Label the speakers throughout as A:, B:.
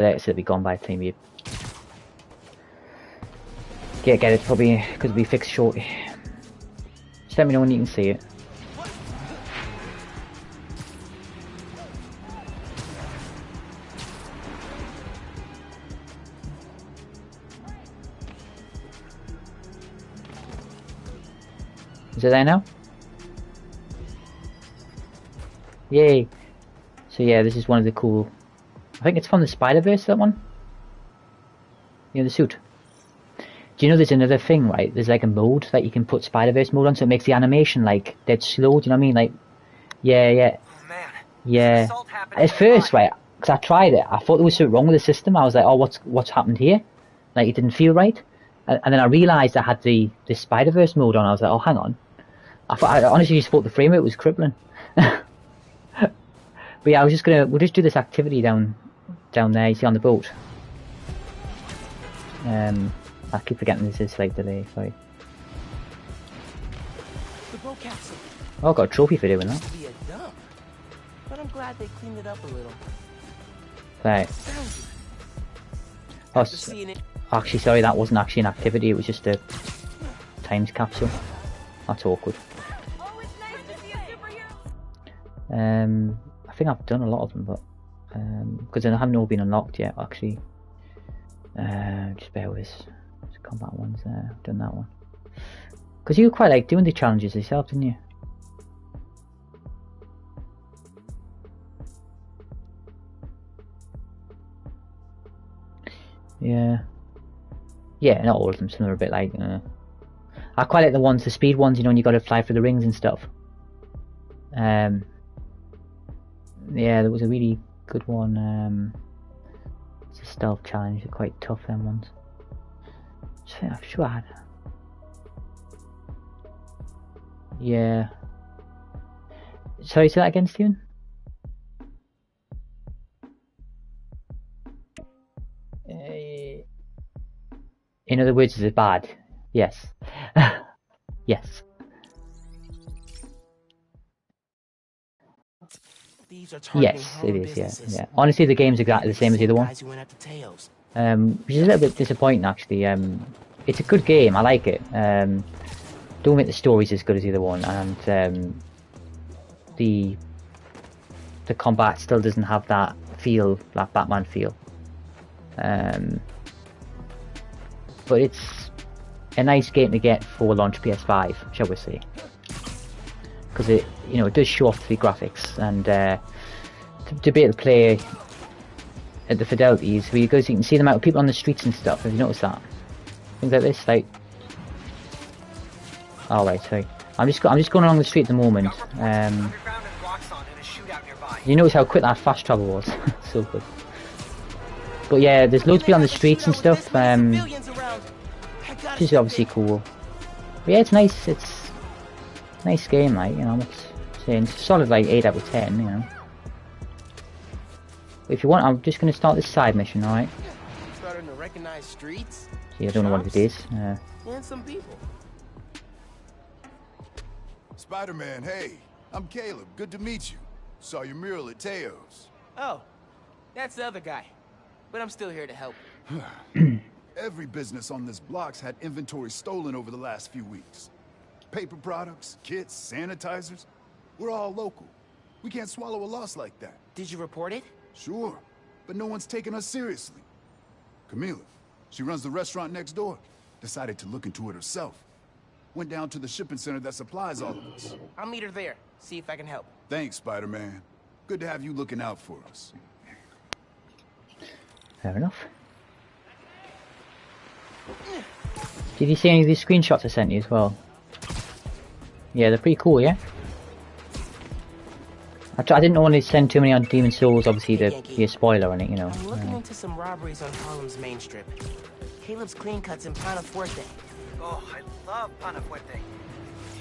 A: But it'll be gone by the time you get it, probably, because it'll be fixed shortly. Just let me know when you can see it. Is it there now? Yay! So yeah, this is one of the cool... I think it's from the Spider-Verse, that one? You know, the suit. Do you know there's another thing, right? There's like a mode that you can put Spider-Verse mode on, so it makes the animation like dead slow, do you know what I mean? Like, yeah.
B: Oh, man.
A: Yeah. At first, right, because I tried it, I thought there was something wrong with the system. I was like, oh, what's happened here? Like, it didn't feel right. And then I realised I had the Spider-Verse mode on. I was like, oh, hang on. I honestly just thought the frame rate was crippling. But yeah, we'll just do this activity down there, you see, on the boat. I keep forgetting this is like delay, sorry.
C: The boat capsule.
A: Oh, I got a trophy for doing that.
C: Be a dump, but I'm glad they cleaned it up a little.
A: Right. Oh, actually, sorry, that wasn't actually an activity, it was just a times capsule. That's awkward.
D: Oh, it's nice to see a superhero.
A: I think I've done a lot of them, but because they haven't all been unlocked yet, actually. Just bear with us. Combat ones there. I've done that one. Because you quite like doing the challenges yourself, didn't you? Yeah. Yeah, not all of them. Some are a bit like. I quite like the speed ones. You know, when you got to fly through the rings and stuff. Yeah, there was a really good one. It's a stealth challenge. They're quite tough, them ones. I'm sure I had. Yeah. Sorry, say that again, Steven? In other words, is it bad? Yes. Yes. Yes, it is, yeah. Honestly, the game's exactly the same as the other one. Which is a little bit disappointing, actually. It's a good game, I like it. Don't think the story's as good as the other one, and the combat still doesn't have that feel, that Batman feel. But it's a nice game to get for launch PS5, shall we say? Because it does show off the graphics, and to be able to play at the fidelities, because you can see the amount of people on the streets and stuff. Have you noticed that? Things like this, like. Oh right, sorry. I'm just going along the street at the moment. You notice how quick that fast travel was. So good. But yeah, there's loads of people on the streets and stuff. Which is obviously cool. But yeah, it's nice. It's a nice game, like, you know. I'm saying it's solid, like 8 out of 10, you know. But if you want, I'm just going to start this side mission, alright?
C: Starting to recognize streets.
A: See, I don't know what it is.
C: And some people.
E: Spider-Man, hey, I'm Caleb. Good to meet you. Saw your mural at Teo's.
C: Oh, that's the other guy. But I'm still here to help.
E: Every business on this block's had inventory stolen over the last few weeks. Paper products, kits, sanitizers. We're all local. We can't swallow a loss like that.
C: Did you report it?
E: Sure, but no one's taking us seriously. Camila, she runs the restaurant next door. Decided to look into it herself. Went down to the shipping center that supplies all of us.
C: I'll meet her there. See if I can help.
E: Thanks, Spider-Man. Good to have you looking out for us.
A: Fair enough. Did you see any of these screenshots I sent you as well? Yeah, they're pretty cool, yeah? I didn't want to send too many on Demon Souls, obviously, to be a spoiler on it, you know.
C: I'm looking into some robberies on Harlem's main strip. Caleb's clean cuts in Pana Fuerte.
B: Oh, I love Pana Fuerte.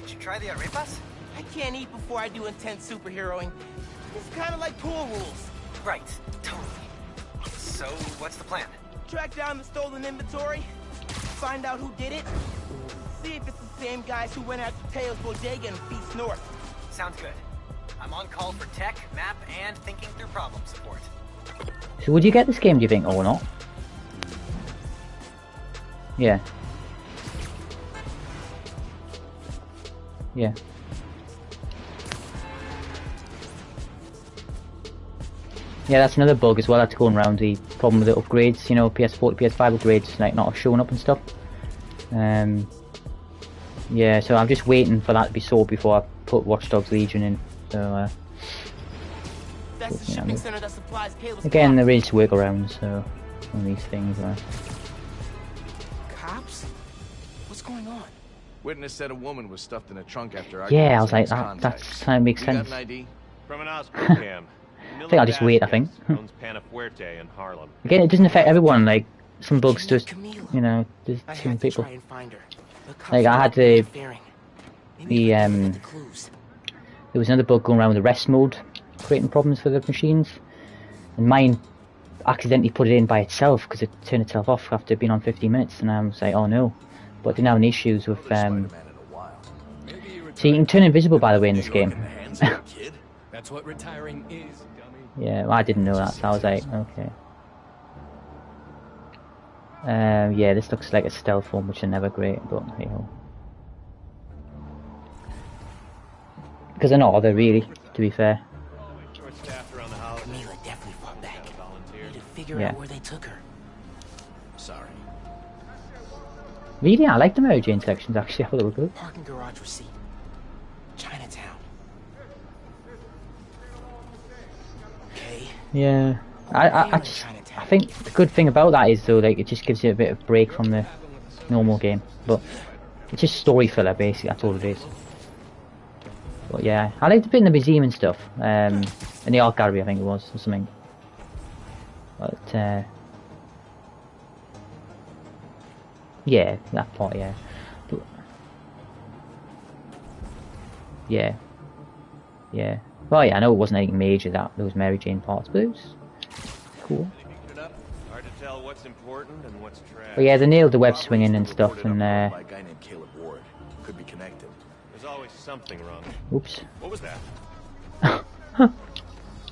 B: Did you try the arepas?
C: I can't eat before I do intense superheroing. It's kind of like pool rules.
B: Right, totally. So, what's the plan?
C: Track down the stolen inventory, find out who did it, see if it's the same guys who went after Teo's Bodega and Feast North.
B: Sounds good. I'm on call for tech, map, and thinking through problem support.
A: So would you get this game, do you think, or not? Yeah. Yeah. Yeah, that's another bug as well that's going around, the problem with the upgrades, you know, PS4 to PS5 upgrades, like, not showing up and stuff. Yeah, so I'm just waiting for that to be sorted before I put Watch Dogs Legion in, so,
C: That's the shipping center that supplies Caleb's
A: again,
C: block.
A: there is workarounds, so, on these things,
C: Cops? What's going on?
F: Witness said a woman was stuffed in a trunk after
A: Yeah, I was
F: arguing
A: like,
F: with
A: that's kind of makes
F: We got
A: sense.
F: an ID?
G: From an Oscar cam.
A: I think I'll just wait, I think.
G: Owns Panafuerte in Harlem.
A: Again, it doesn't affect everyone, like, some bugs
C: She met
A: just,
C: Camille.
A: you know, just
C: I
A: some
C: had to
A: people.
C: try and find her. The cops
A: Like, I
C: were
A: had to-
C: interfering. Maybe
A: the,
C: if I gave her the clues.
A: There was another bug going around with the rest mode, creating problems for the machines. And mine accidentally put it in by itself, because it turned itself off after being on 15 minutes, and I was like, oh no. But I didn't have any issues with,
F: Spider-Man in a while.
A: so you can turn invisible, by the way, in this game.
F: Kid?
H: That's what retiring is, dummy.
A: Yeah, well, I didn't know that, so I was like, okay. Yeah, this looks like a stealth one, which are never great, but hey ho. Because they're not, are they, really, to be fair.
G: Short-staffed around the holidays.
C: Camila definitely fought back.
G: Volunteer.
C: Need to figure
A: Yeah.
C: out where they took her.
F: Sorry.
A: Really, I like the Mary Jane sections, actually, I thought they were good.
C: Parking garage receipt. Chinatown. Okay.
A: Yeah, I think the good thing about that is, though, like, it just gives you a bit of break from the normal game, but it's just story filler, basically, that's all it is. But yeah, I liked the bit in the museum and stuff, in the art gallery, I think it was, or something. But, yeah, that part, yeah. But, yeah. Yeah. Well, yeah, I know it wasn't anything major, those Mary Jane parts, but it was cool.
G: Hard to tell what's important and what's trash.
A: But yeah, they nailed the web swinging and stuff, and,
F: By a guy named Caleb Ward. Could be connected.
G: There's always something wrong.
A: oops.
G: What was that?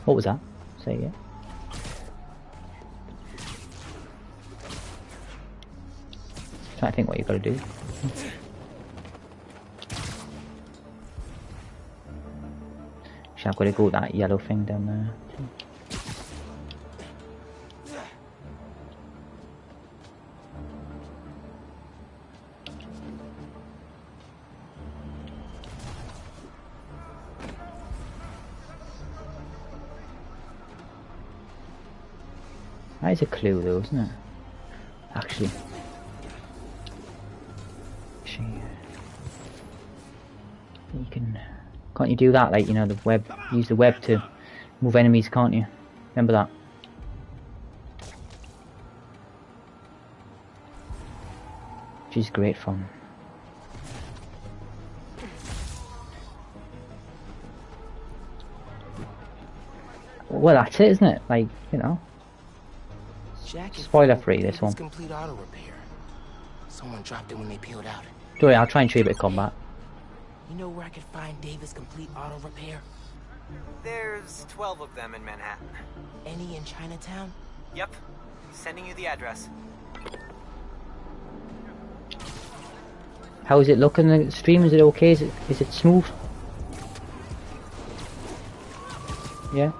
A: What was that? Say yeah. Trying to think what you gotta do. Actually, I've got to go with that yellow thing down there. That is a clue though, isn't it? Actually. You can't you do that, like, you know, the web, use the web to move enemies, can't you? Remember that? Which is great fun. Well, that's it, isn't it? Like, you know.
C: Jacket
A: Spoiler
C: full of
A: free, this
C: David's
A: one.
C: Complete auto repair. Someone dropped it when they peeled out.
A: Don't worry, I'll try and show you a bit of combat.
C: You know where I could find David's Complete Auto Repair?
B: There's 12 of them in Manhattan.
C: Any in Chinatown?
B: Yep. Sending you the address.
A: How is it looking in the stream? Is it okay? Is it smooth? Yeah?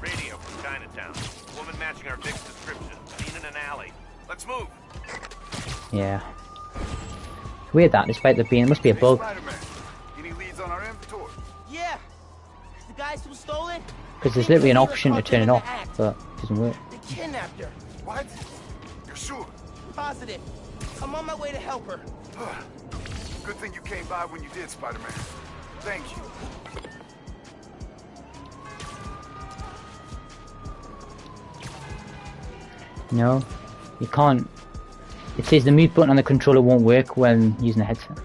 G: Radio from Chinatown. Woman matching our Vic's description. Seen in an alley. Let's move.
A: Yeah. It's weird that, despite there being, it must be a bug.
E: Spiderman, any leads on our inventory?
C: Yeah. The guys who stole it?
A: Because there's literally an option to turn it off, but it doesn't work.
C: They kidnapped her.
E: What? You're sure?
C: Positive. I'm on my way to help her.
E: Good thing you came by when you did, Spider-Man. Thank you.
A: No, you can't. It says the mute button on the controller won't work when using a headset.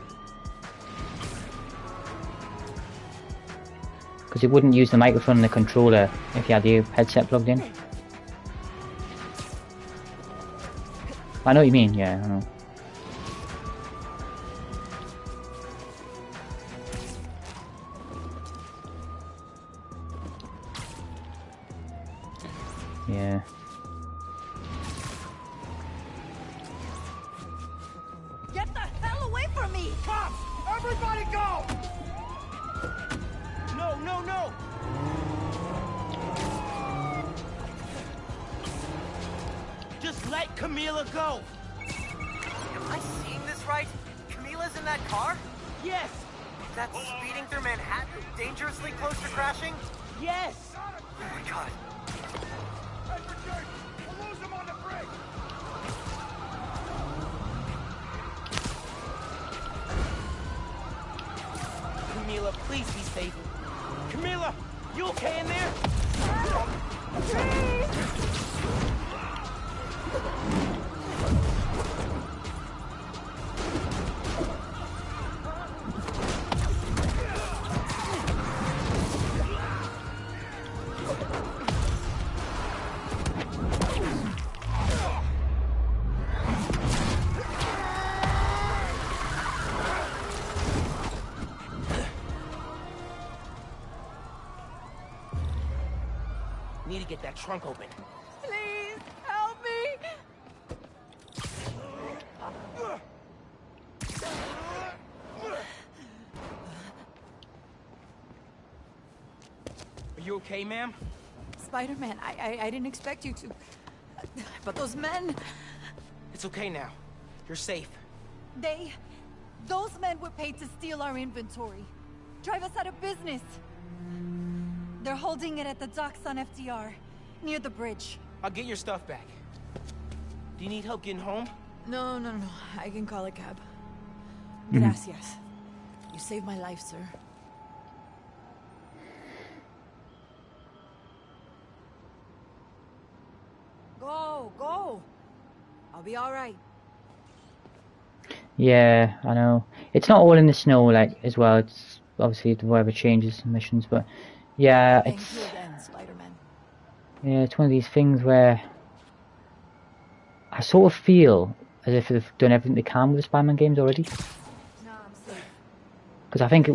A: Because it wouldn't use the microphone on the controller if you had your headset plugged in. I know what you mean, yeah, I know. Yeah.
D: Get the hell away from me!
C: Cops! Everybody go! No, no, no! Just let Camila go!
B: Am I seeing this right? Camila's in that car?
C: Yes!
B: That's speeding through Manhattan, dangerously close to crashing?
C: Yes!
B: Oh my god.
E: We'll lose him on the bridge!
C: Camila, please be safe. Camila, you okay in there? Need to get that trunk open.
D: Please, help me!
C: Are you okay, ma'am?
D: Spider-Man, I didn't expect you to... But those men...
C: It's okay now. You're safe.
D: Those men were paid to steal our inventory. Drive us out of business. They're holding it at the docks on FDR, near the bridge.
C: I'll get your stuff back. Do you need help getting home?
D: No. I can call a cab. Gracias. You saved my life, sir. Go. I'll be all right.
A: Yeah, I know. It's not all in the snow, like, as well. It's obviously whatever changes the missions, but yeah,
D: Thank
A: it's...
D: you again, Spider-Man.
A: Yeah, it's one of these things where I sort of feel as if they've done everything they can with the Spider-Man games already.
D: No, I'm safe.
A: Because I think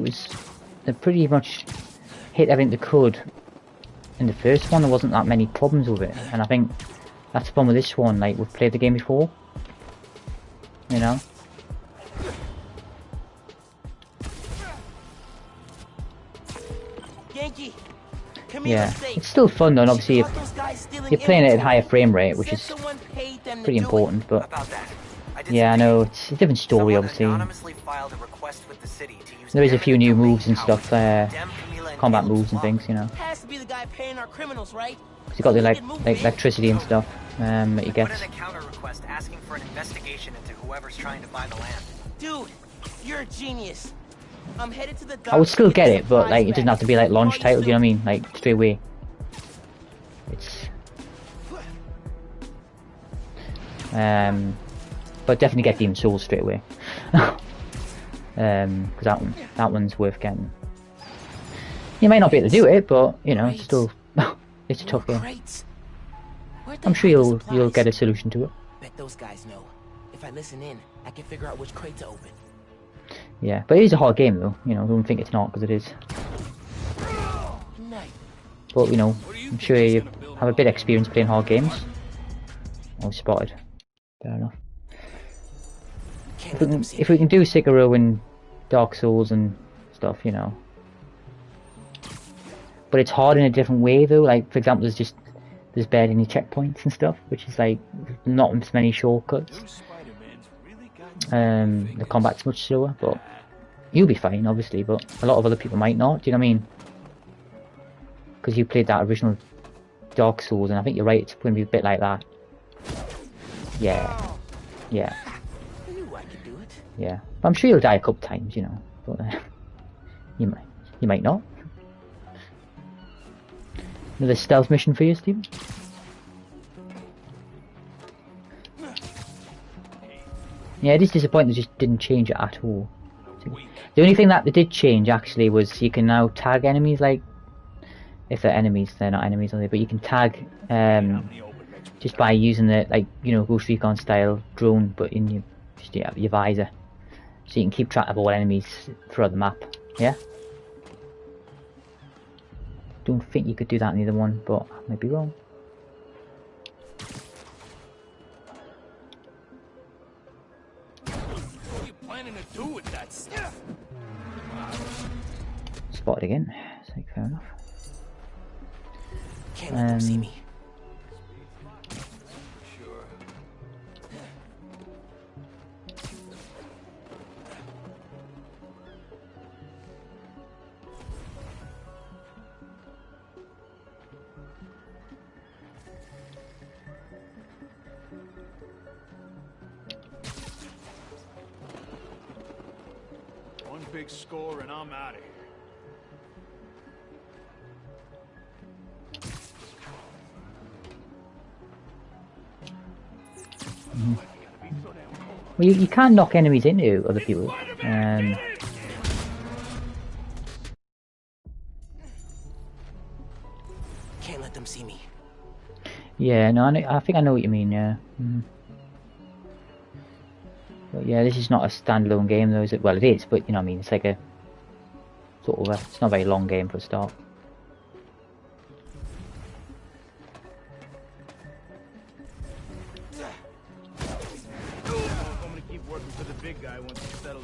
A: they pretty much hit everything they could in the first one. There wasn't that many problems with it, and I think that's the problem with this one. Like, we've played the game before, you know.
C: Yankee,
A: Yeah, it's still fun though, and obviously you're playing it at higher frame rate, which is pretty important, but yeah, I know, it's a different story obviously. There is a few new moves and stuff, combat moves and things, you know.
C: Has to be the guy paying our criminals, right?
A: Cause you got the like electricity and stuff that you get.
B: Put in a counter request asking for an investigation into whoever's trying to buy the land.
C: Dude, you're a genius. I'm headed to the
A: I would still get it, but like it doesn't have to be like launch titles, you know what I mean? Like straight away. It's but definitely get Demon's Souls straight away. Because that one's worth getting. You might not be able to do it, but you know, it's still it's a tough game. I'm sure you'll get a solution to it.
C: Bet those guys know. If I listen in, I can figure out which crate to open.
A: Yeah, but it is a hard game though, you know, don't think it's not, because it is. But, you know, I'm sure you have a bit of experience playing hard games. Oh, spotted. Fair enough. If we can do Sekiro and Dark Souls and stuff, you know. But it's hard in a different way though, like, for example, there's barely any checkpoints and stuff, which is like, not as many shortcuts. The combat's much slower, but you'll be fine, obviously, but a lot of other people might not, do you know what I mean? Because you played that original Dark Souls, and I think you're right, it's going to be a bit like that. Yeah. Yeah. Yeah. But I'm sure you'll die a couple times, you know, but you might not. Another stealth mission for you, Stephen? Yeah, it is disappointing they just didn't change it at all. The only thing that they did change actually was you can now tag enemies, like, if they're enemies, they're not enemies, are they? But you can tag just by using the, like, you know, Ghost Recon style drone, but in your visor, so you can keep track of all enemies throughout the map. Yeah. Don't think you could do that in either one, but I might be wrong.
H: planning to do with that stuff?
A: Spotted again. It's like, fair enough.
C: Can't let them see me.
I: One big score and I'm out of here.
A: Well, you can knock enemies into other people.
C: Can't let them see me.
A: Yeah, no, I think I know what you mean. Yeah. But yeah, this is not a standalone game, though, is it? Well, it is, but you know what I mean. It's like a sort of it's not a very long game for a start.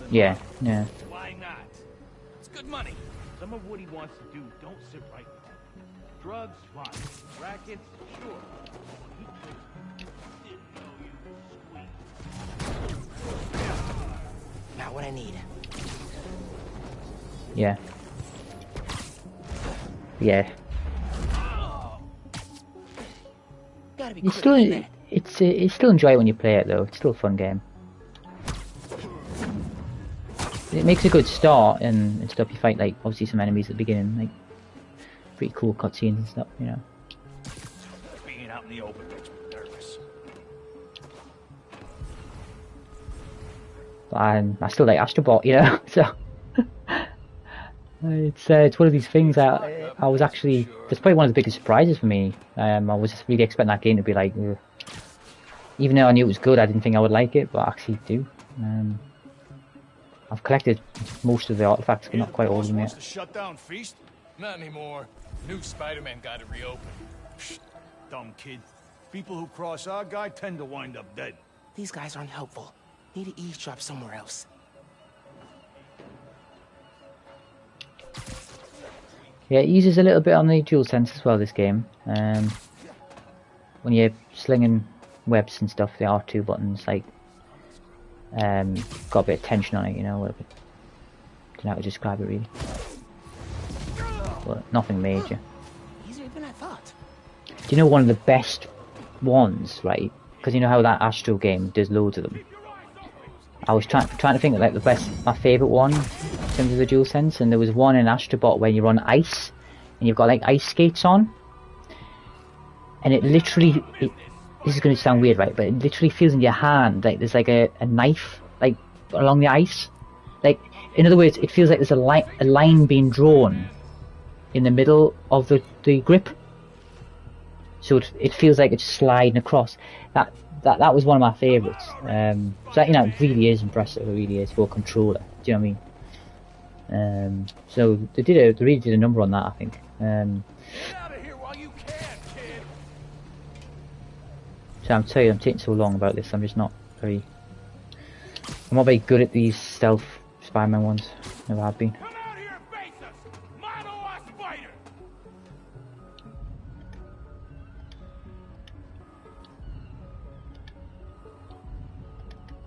A: Yeah, yeah.
I: Why not? It's good money. Some of what he wants to do don't sit right with him. Drugs, fine. Rackets, sure. He didn't know you squeak.
C: Not what I need.
A: Yeah. Yeah.
C: Gotta be
A: It's still it's still enjoy it when you play it though. It's still a fun game. It makes a good start and stuff. You fight like obviously some enemies at the beginning, like pretty cool cutscenes and stuff, you know.
I: Being out in the open makes me nervous.
A: But I still like Astrobot, you know. So it's one of these things that I was actually that's probably one of the biggest surprises for me. I was just really expecting that game to be like, even though I knew it was good, I didn't think I would like it, but I actually do. I've collected most of the artifacts, but not quite all of them yet.
I: To shut down Feast?
H: Not anymore. New Spider-Man got to reopen.
I: Psst, dumb kid. People who cross our guy tend to wind up dead.
C: These guys aren't helpful. Need to eavesdrop somewhere else.
A: Yeah, it uses a little bit on the dual sense as well, this game. When you're slinging webs and stuff, the R2 buttons, like, got a bit of tension on it, you know, don't know how to describe it really. But nothing major.
C: Easier than I thought.
A: Do you know one of the best ones, right? Because you know how that Astro game does loads of them. I was trying to think of like my favourite one in terms of the dual sense, and there was one in Astrobot where you're on ice and you've got like ice skates on, and it literally this is going to sound weird, right? But it literally feels in your hand like there's like a knife like along the ice. Like, in other words, it feels like there's a line being drawn in the middle of the grip. So it feels like it's sliding across. That was one of my favourites. So you know, it really is impressive. It really is for a controller. Do you know what I mean? So they really did a number on that, I think.
I: Get out of here while you can, kid.
A: So I'm telling you, I'm taking so long about this. I'm not very good at these stealth Spider-Man ones. Never have been.
I: Come out here and face us. Milo or Spider.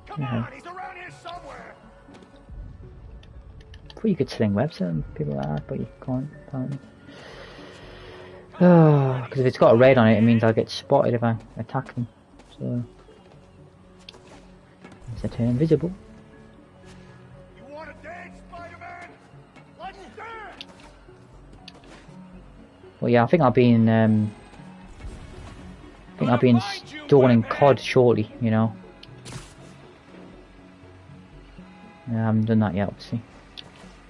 I: Come on, he's around here somewhere.
A: Thought you could sling webs at people like that, but you can't apparently. Oh, because if it's got a red on it, it means I'll get spotted if I attack them. So it's a turn invisible.
I: You want to dance, Spider-Man? Let's dance.
A: Well, yeah, I think I'll be in installing COD shortly. You know. Yeah, I haven't done that yet, obviously.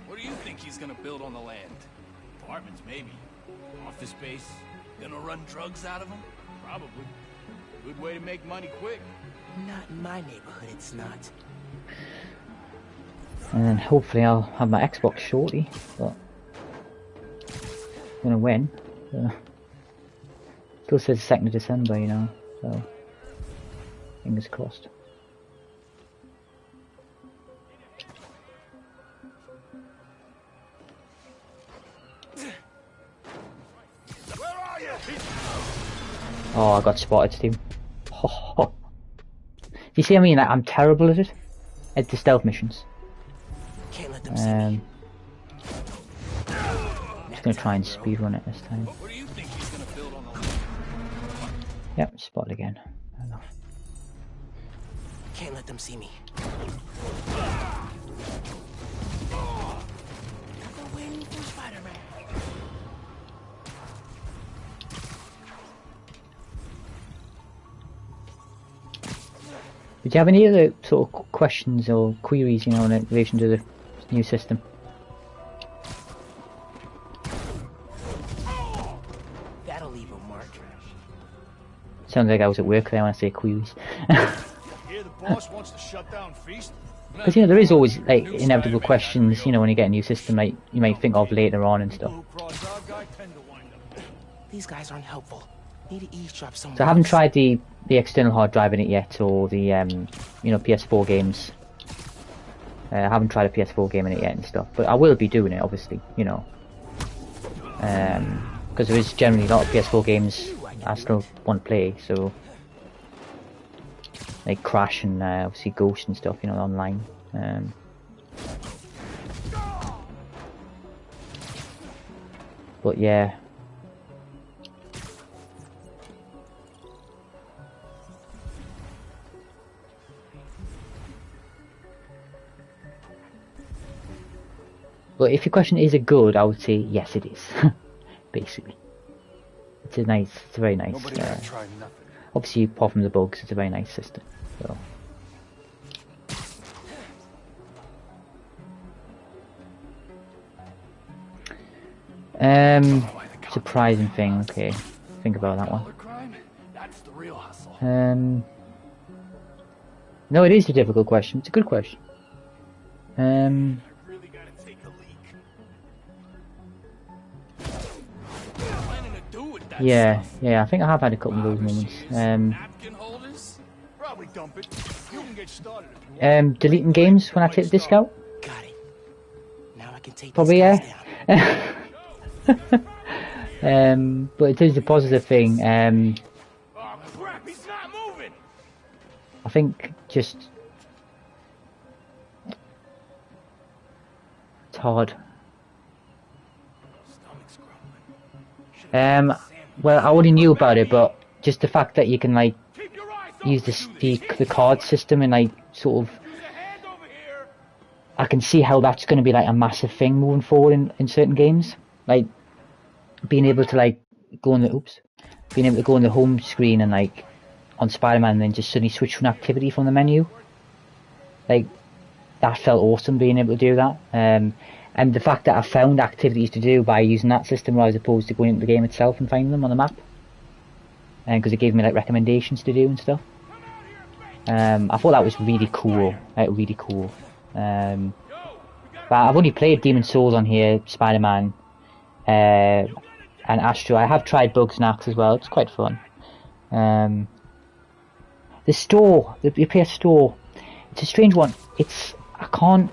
H: What do you think he's gonna build on the land?
I: Apartments, maybe. Office space.
H: Gonna run drugs out of him?
I: Probably. Good way to make money quick.
C: Not in my neighborhood, it's not.
A: And then hopefully I'll have my Xbox shortly, but I'm gonna win. Still says 2nd of December, you know, so fingers crossed. Oh, I got spotted, Steve. Do you see what I mean? Like, I'm terrible at it. At the stealth missions.
C: Can't let them see me.
A: Just gonna try and speedrun it this time.
H: What do you think he's gonna build on the land?
A: Yep, spotted again. Fair enough.
C: Can't let them see me. They're waiting for Spider-Man.
A: Did you have any other sort of questions or queries, you know, in relation to the new system?
C: That'll leave a mark.
A: Sounds like I was at work there when I say queries.
H: Here the boss wants to shut down Feast.
A: Because, you know, there is always, like, inevitable questions, you know, when you get a new system, like, you might think of later on and stuff.
C: These guys aren't helpful. Need to eavesdrop somewhere.
A: So I haven't tried the external hard drive in it yet, or the, you know, PS4 games. I haven't tried a PS4 game in it yet and stuff, but I will be doing it, obviously, you know. Because there is generally a lot of PS4 games I still want to play, so... like Crash and obviously Ghost and stuff, you know, online. But yeah. But if your question is it good, I would say yes, it is. Basically, it's a very nice. Obviously, apart from the bugs, it's a very nice system. So. Surprising thing. Okay, think about that one. No, it is a difficult question. It's a good question. Yeah, I think I have had a couple of those moments. Deleting games when I take the disc out?
C: Got it. Now I can take
A: probably, yeah. But it is a positive thing. I think just it's hard. Well, I already knew about it, but just the fact that you can like use the card system and like sort of, I can see how that's going to be like a massive thing moving forward in certain games. Like being able to like go on the home screen and like on Spider-Man and then just suddenly switch to an activity from the menu. Like that felt awesome, being able to do that. And the fact that I found activities to do by using that system as opposed to going into the game itself and finding them on the map. And because it gave me like recommendations to do and stuff. I thought that was really cool. But I've only played Demon's Souls on here, Spider-Man, and Astro. I have tried Bugs Nax as well. It's quite fun. The store, the PS Store, it's a strange one. I can't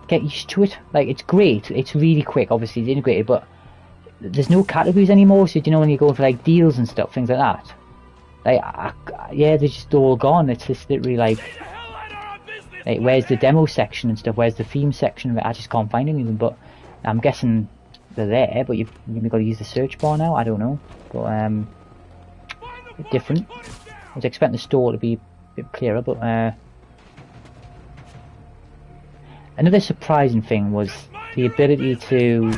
A: get used to it. Like, it's great. It's really quick. Obviously, it's integrated, but there's no categories anymore. So, you know, when you go for like deals and stuff, things like that. Like, yeah, they're just all gone. It's just literally like, where's the demo section and stuff? Where's the theme section? I just can't find any of them. But I'm guessing they're there. But you've got to use the search bar now. I don't know. But different. I was expecting the store to be a bit clearer, but another surprising thing was the ability to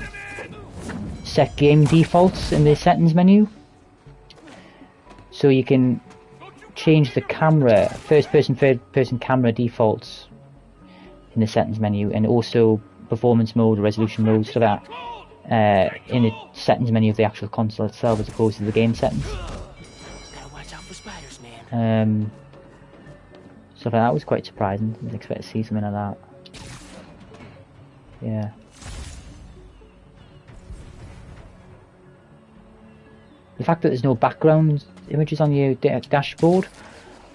A: set game defaults in the settings menu. So you can change the camera, first person, third person camera defaults in the settings menu, and also performance mode, resolution mode, stuff like that, in the settings menu of the actual console itself as opposed to the game settings.
C: Gotta watch out for spiders, man.
A: So that was quite surprising. I didn't expect to see something like that. Yeah. The fact that there's no background images on your dashboard,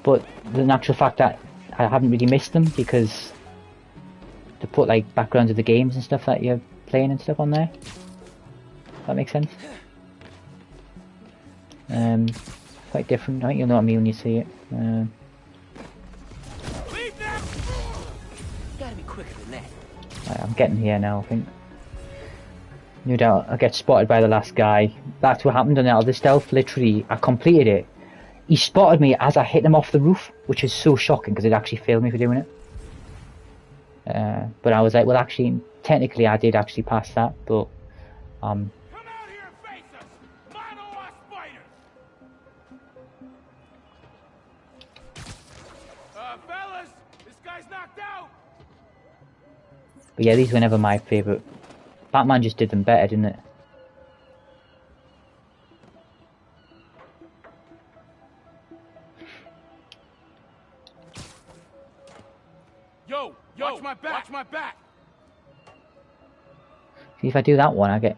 A: but the actual fact that I haven't really missed them because they put like backgrounds of the games and stuff that you're playing and stuff on there. Does that make sense? quite different. I think you'll know what I mean when you see it.
C: Gotta be quicker than that.
A: Right, I'm getting here now, I think. No doubt I get spotted by the last guy. That's what happened on the other stealth. Literally, I completed it. He spotted me as I hit him off the roof, which is so shocking because it actually failed me for doing it. But I was like, well, actually, technically, I did actually pass that, but
I: Come out here and face us! Mono or Spider? Fellas, this guy's knocked out!
A: But yeah, these were never my favourite. Batman just did them better, didn't it?
I: Yo, watch my back! Watch my back!
A: See, if I do that one, I'll get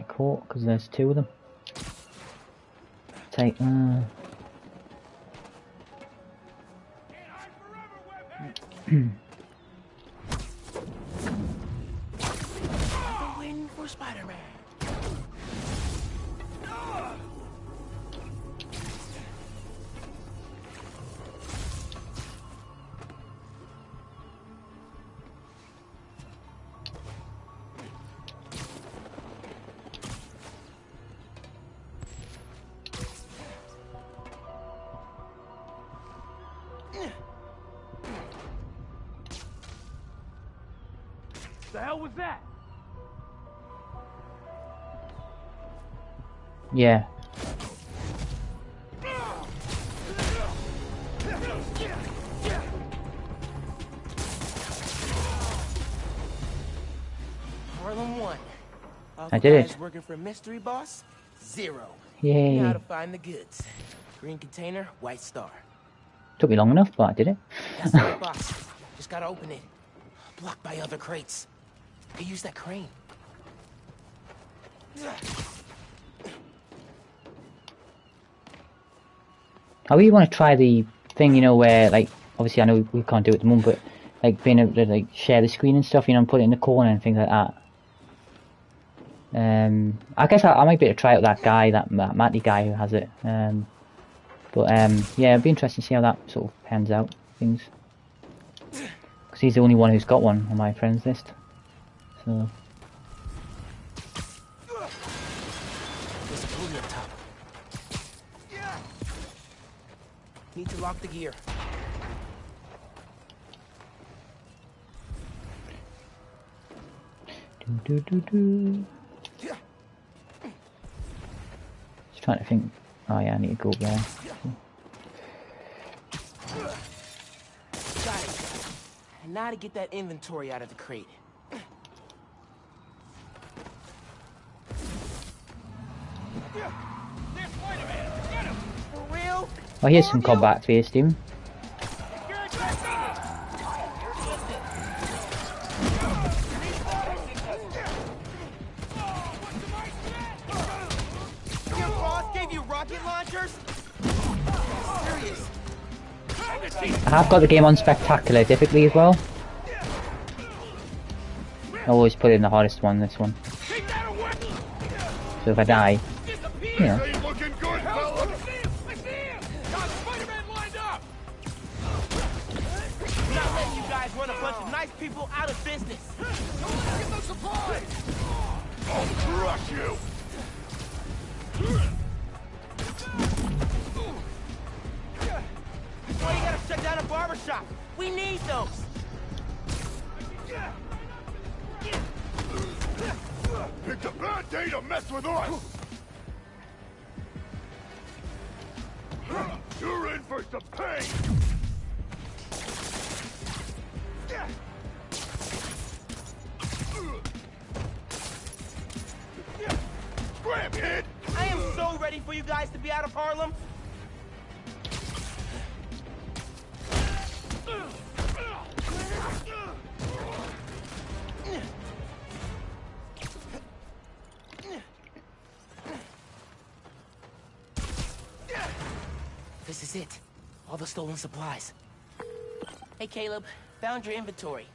A: caught because there's two of them. Take.
C: Waiting for Spiderman.
I: The hell was that?
A: Yeah.
C: Harlem 1.
A: I did it.
C: Working for mystery boss? 0.
A: Yay.
C: Now to find the goods. Green container, white star.
A: Took me long enough, but I did it.
C: That's the right box. Just gotta open it. Blocked by other crates. Could use that crane.
A: I really want to try the thing, you know, where, like, obviously I know we can't do it at the moment, but, like, being able to, like, share the screen and stuff, you know, and put it in the corner and things like that. I guess I might be able to try out that guy, that Matty guy who has it. Yeah, it'd be interesting to see how that sort of pans out, things. Because he's the only one who's got one on my friends list. So...
C: There's a pulley up top. Need to lock the gear.
A: Just trying to think. Oh yeah, I need to go there.
C: Got it. And now to get that inventory out of the crate.
I: There's Spider-Man! Get him!
C: For real?
A: Oh, here's some combat for you, Steam.
C: Your boss gave you rocket launchers? Serious?
A: I have got the game on spectacular difficulty as well. I always put it in the hardest one, this one. So if I die, you know.
C: Not letting you guys run a bunch of nice people out of business. Get those supplies!
H: I'll crush you!
C: Why you gotta shut down a barbershop? We need those!
H: Picked a bad day to mess with us! You're in for some pain! Scram, kid!
C: I am so ready for you guys to be out of Harlem. This is it. All the stolen supplies. Hey, Caleb. Found your inventory.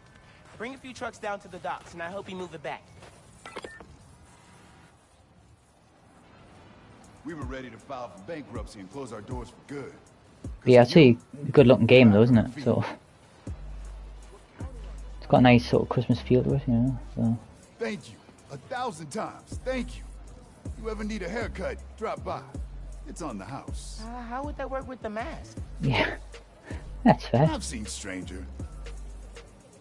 C: Bring a few trucks down to the docks, and I hope you move it back.
E: We were ready to file for bankruptcy and close our doors for good.
A: But yeah, it's a good looking game though, isn't it? So it's got a nice sort of Christmas feel to it, you know. So.
E: Thank you 1,000 times. Thank you. You ever need a haircut? Drop by. It's on the house.
C: How would that work with the mask?
A: Yeah, that's fair.
E: I've seen stranger.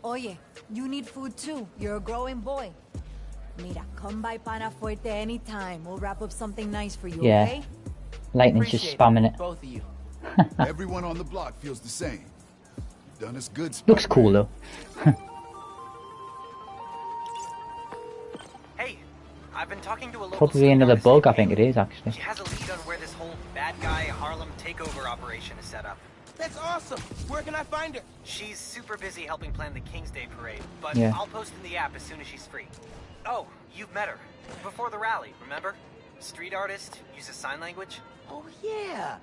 D: Oye, you need food too. You're a growing boy. Mira, come by Pana Fuerte anytime. We'll wrap up something nice for you,
A: Yeah.
D: okay?
A: Lightning's just spamming it.
C: Both of you.
E: Everyone on the block feels the same. You've done us good,
A: Looks
E: Spiderman.
A: cool though.
B: Hey, I've been talking to a local
A: Probably another
B: artist
A: bug, I
B: named
A: think it is actually.
B: She has a lead on where this whole bad guy Harlem takeover operation is set up.
C: That's awesome. Where can I find her?
B: She's super busy helping plan the King's Day parade, but
A: Yeah.
B: I'll post in the app as soon as she's free. Oh, you've met her. Before the rally, remember? Street artist, uses sign language.
C: Oh, yeah.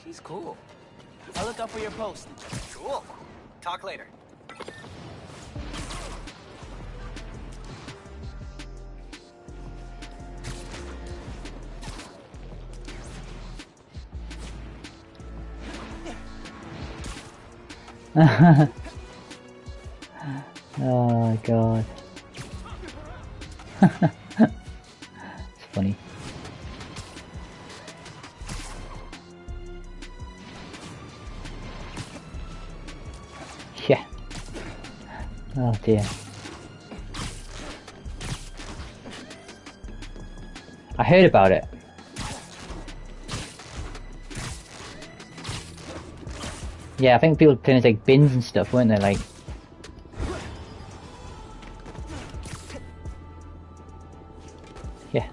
C: She's cool. I'll look out for your post.
B: Cool. Talk later.
A: Oh god. It's funny. Yeah. Oh dear. I heard about it. Yeah, I think people were playing as like bins and stuff, weren't they? Like. Yeah.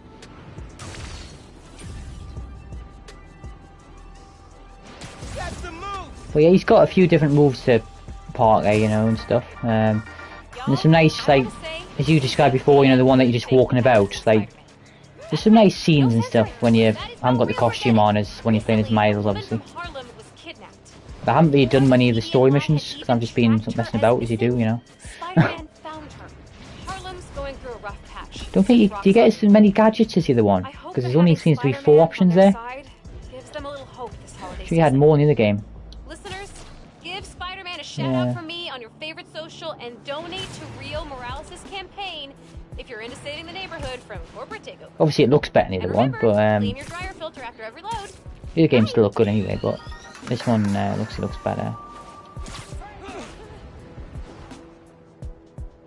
C: That's the move.
A: But yeah, he's got a few different moves to Parker, you know, and stuff. And there's some nice, like, as you described before, you know, the one that you're just walking about, like, there's some nice scenes and stuff when you haven't got the costume on as when you're playing as Miles, obviously. But I haven't really done many of the story missions, because I've just been messing about as you do, you know.
J: Spider-Man found her. Harlem's going through a rough patch.
A: Don't think do you get as many gadgets as the other one? Because there's only seems to be 4 options there.
J: Gives them a little hope this holiday
A: Sure you had more in the other game.
J: Listeners, give Spider-Man a shout out from me on your favorite social and donate to Rio Morales' campaign if you're into saving the neighborhood from corporate takeover.
A: Obviously it looks better than the other one, but
J: clean your dryer filter after every load.
A: the other game still look good anyway, but this one looks better.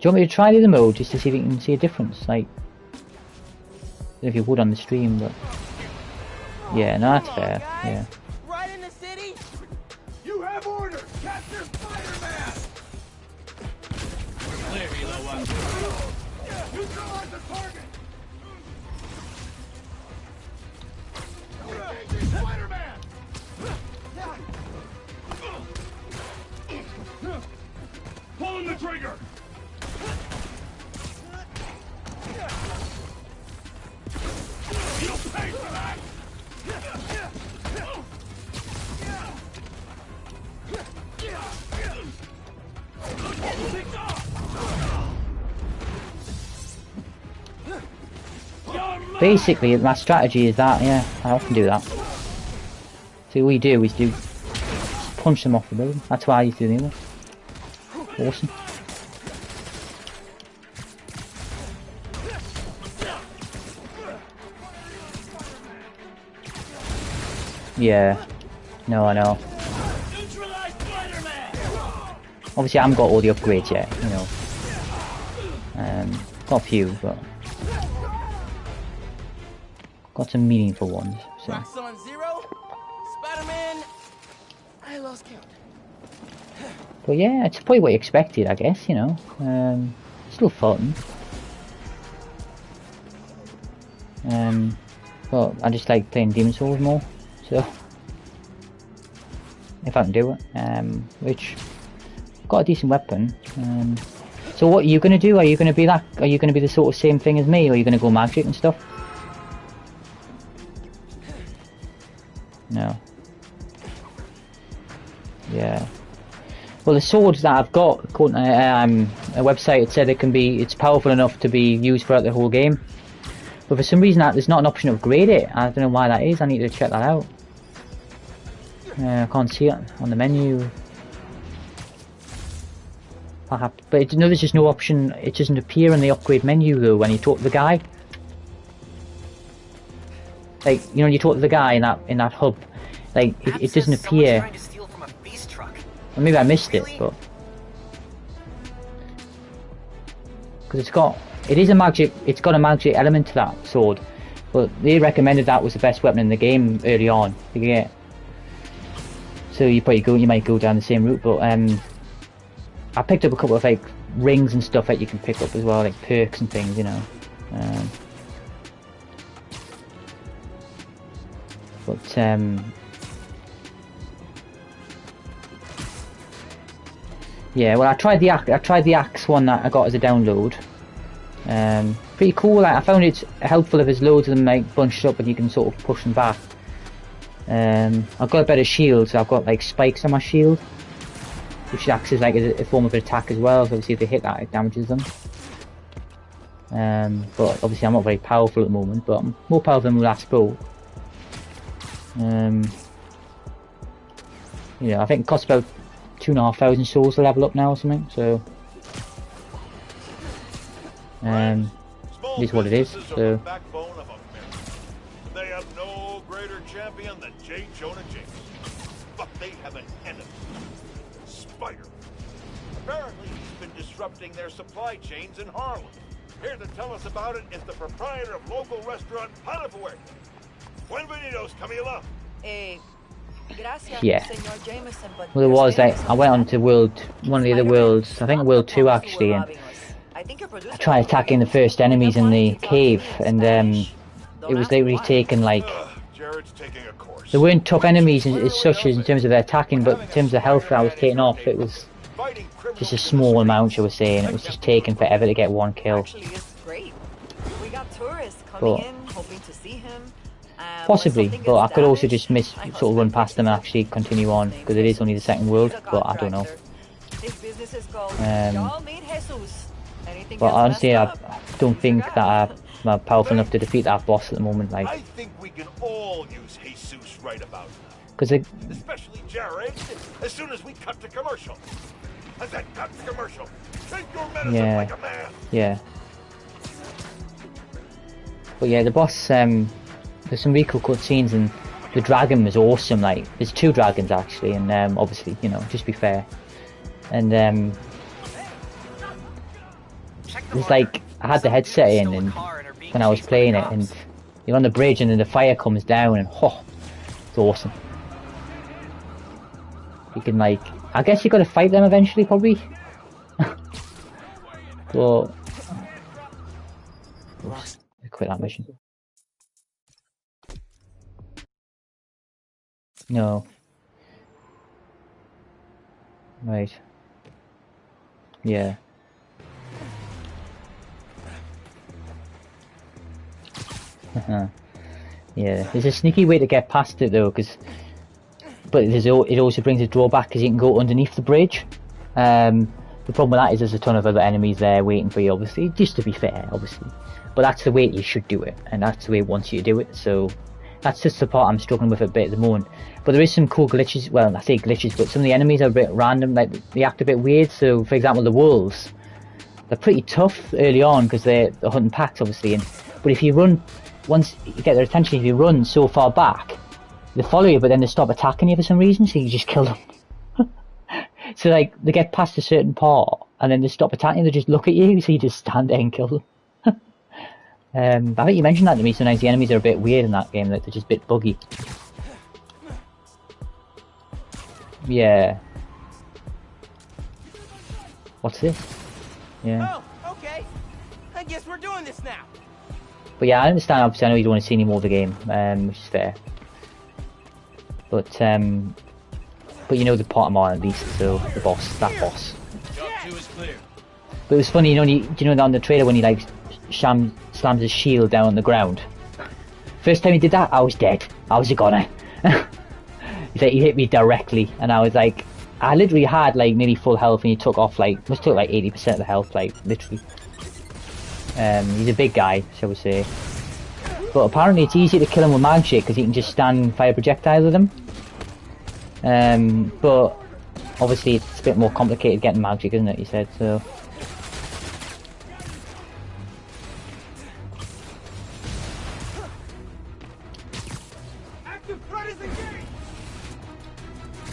A: Do you want me to try the other mode just to see if you can see a difference? Like, if you would on the stream, but yeah, no, that's fair. Yeah.
C: Right in the city.
H: You have orders. Capture Spider-Man. Clear, Hilo One. Neutralize the target. Spider-Man. Pulling the trigger. You'll pay for that.
A: Basically, my strategy is that, yeah, I often do that. So what you do is punch them off the building. That's why I used to do it. Awesome. Yeah. No, I know. Obviously, I haven't got all the upgrades yet, you know. Got a few, but got some meaningful ones. So.
C: Rocks on 0. Spider-Man. I lost count.
A: But yeah, it's probably what you expected, I guess. You know, still fun. But I just like playing Demon Souls more. So if I can do it, which got a decent weapon. So what are you gonna do? Are you gonna be that? Are you gonna be the sort of same thing as me, or are you gonna go magic and stuff? No. Yeah. Well, the swords that I've got, according to a website, it said it's powerful enough to be used throughout the whole game. But for some reason there's not an option to upgrade it. I don't know why that is. I need to check that out. I can't see it on the menu. Perhaps, but no, there's just no option. It doesn't appear in the upgrade menu though when you talk to the guy. Like, you know, when you talk to the guy in that hub, like it doesn't appear. Or maybe I missed it, but because it's got a magic element to that sword, but they recommended that was the best weapon in the game early on to get. So you might go down the same route, but I picked up a couple of like rings and stuff that you can pick up as well, like perks and things, you know. Yeah, well, I tried the axe one that I got as a download. Pretty cool. Like, I found it helpful if there's loads of them like bunched up and you can sort of push them back. I've got a better shield, so I've got like spikes on my shield, which acts as like a form of an attack as well. So obviously if they hit that, it damages them. But obviously I'm not very powerful at the moment, but I'm more powerful than the last bow. Yeah, I think it costs about 2,500 souls to level up now or something. So it is what it is. So.
H: They have no greater champion than J. Jonah James. But they have an enemy. Spiderman. Apparently he's been disrupting their supply chains in Harlem. Here to tell us about it is the proprietor of local restaurant Panafuerte. Bienvenidos, Camila.
A: Yeah. Well, it was like I went on to one of the other worlds, I think World 2 actually, and I tried attacking the first enemies in the cave, and it was literally taken like they weren't tough enemies as such as in terms of their attacking, but in terms of health that I was taking off, it was just a small amount. I was saying it was just taking forever to get one kill. But possibly, but I could also just sort of run past them and actually continue on because it is only the second world. But I don't know. But honestly, I don't think that I'm powerful enough to defeat that boss at the moment. Like,
H: I think we can all use Jesus right about now.
A: Because
H: especially Jared. As soon as we cut to commercial. As that cut to commercial, take your medicine like a man.
A: Yeah. But yeah, the boss. There's some really cool cutscenes, and the dragon was awesome. Like, there's 2 dragons actually, and obviously, you know, just be fair. And it's like I had the headset in, and when I was playing it, and you're on the bridge, and then the fire comes down, and it's awesome. You can like, I guess you got to fight them eventually, probably. But oops, I quit that mission. No. Right. Yeah. Yeah, there's a sneaky way to get past it though, but it also brings a drawback because you can go underneath the bridge. The problem with that is there's a ton of other enemies there waiting for you, obviously, just to be fair, obviously. But that's the way you should do it, and that's the way it wants you to do it, so that's just the part I'm struggling with a bit at the moment. But there is some cool glitches, well, I say glitches, but some of the enemies are a bit random, like they act a bit weird. So, for example, the wolves, they're pretty tough early on because they're hunting packs, obviously, but if you run, once you get their attention, if you run so far back, they follow you, but then they stop attacking you for some reason, so you just kill them. So like, they get past a certain part, and then they stop attacking you, they just look at you, so you just stand there and kill them. I think you mentioned that to me, sometimes the enemies are a bit weird in that game, like they're just a bit buggy. Yeah. What's this? Yeah.
C: Oh, okay. I guess we're doing this now.
A: But yeah, I understand, obviously I know you don't want to see any more of the game, which is fair. But you know the bottom line at least, so the boss, that boss. But it was funny, you know on the trailer when he like slams his shield down on the ground. First time he did that, I was dead. I was a goner. He's like, he hit me directly, and I was like, I literally had like nearly full health, and he took off like, must took like 80% of the health, like literally. He's a big guy, shall we say. But apparently it's easier to kill them with mag shit because you can just stand and fire projectiles at them. But obviously it's a bit more complicated getting magic, isn't it, you said, so...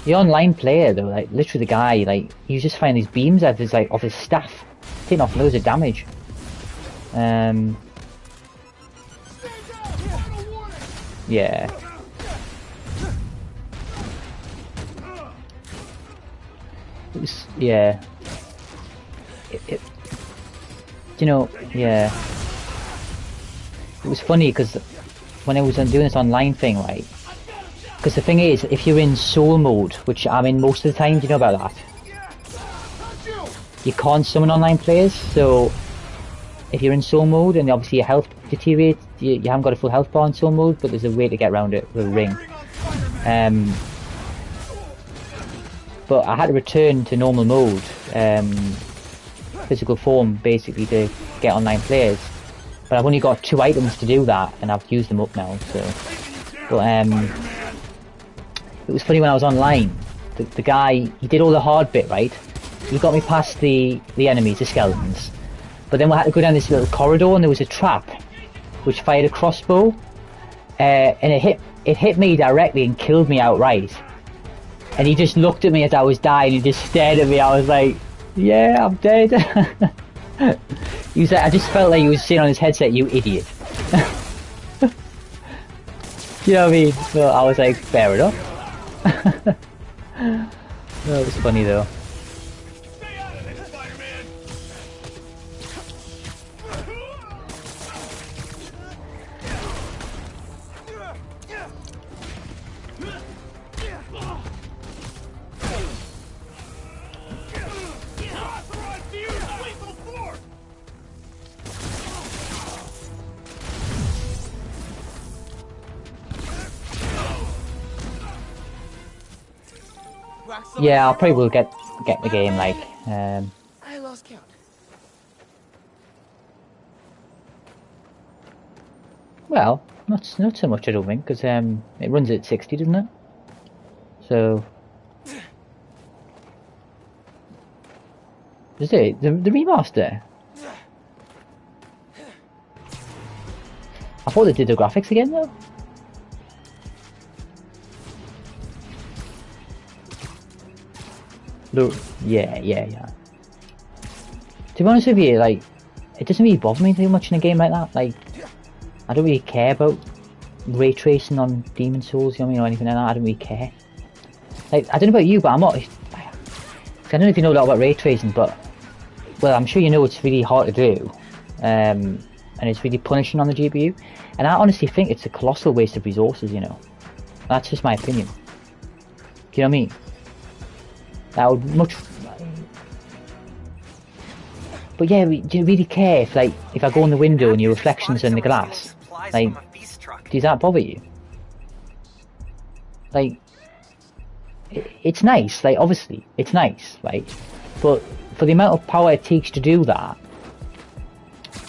A: The online player though, like literally the guy, like he was just firing these beams out of his off his staff, taking off loads of damage. Yeah. It was, yeah. You know, yeah. It was funny because when I was doing this online thing, right? Because the thing is, if you're in soul mode, which I'm in most of the time, do you know about that? You can't summon online players, so if you're in soul mode and obviously your health deteriorates, you haven't got a full health bar in soul mode, but there's a way to get around it with a ring. But I had to return to normal mode, physical form, basically, to get online players. But I've only got 2 items to do that, and I've used them up now, so... But, it was funny when I was online, the guy, he did all the hard bit, right? He got me past the enemies, the skeletons. But then we had to go down this little corridor and there was a trap which fired a crossbow. And it hit me directly and killed me outright. And he just looked at me as I was dying, he just stared at me, I was like, yeah, I'm dead. He was like, I just felt like he was sitting on his headset, you idiot. You know what I mean? So I was like, fair enough. Oh, it was funny though.
H: Stay out of this, Spider-Man!
A: Yeah, I'll probably will get the game, like,
C: I lost count.
A: well, not so much, I don't think, because it runs at 60, doesn't it? So, is it the remaster? I thought they did the graphics again though. Yeah. To be honest with you, like, it doesn't really bother me too much in a game like that. Like, I don't really care about ray tracing on Demon Souls, you know what I mean, or anything like that. I don't really care. Like, I don't know about you, but I'm not... I don't know if you know a lot about ray tracing, but... Well, I'm sure you know it's really hard to do. And it's really punishing on the GPU. And I honestly think it's a colossal waste of resources, you know. That's just my opinion. Do you know what I mean? I would much... But yeah, do you really care if I go in the window and your reflections in the glass? Like, does that bother you? Like, it's nice, like, obviously, it's nice, right? But for the amount of power it takes to do that,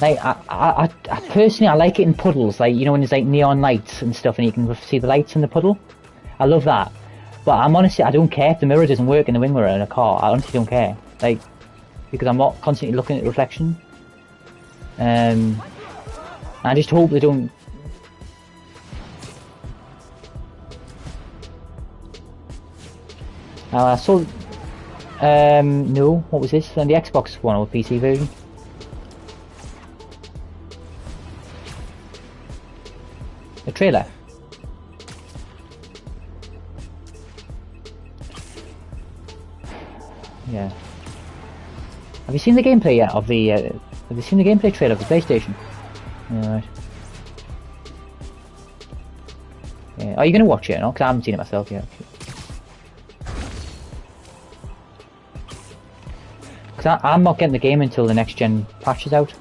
A: like, I personally, I like it in puddles, like, you know, when there's like neon lights and stuff and you can see the lights in the puddle. I love that. But I'm honestly, I don't care if the mirror doesn't work in the wing mirror in a car. I honestly don't care. Like, because I'm not constantly looking at the reflection. I just hope they don't... I saw... no, what was this? On the Xbox One or PC version? The trailer? Yeah. Have you seen the gameplay yet of the? Have you seen the gameplay trailer of the PlayStation? Alright. Yeah. Are you gonna watch it? No, because I haven't seen it myself yet. Because I'm not getting the game until the next gen patch is out.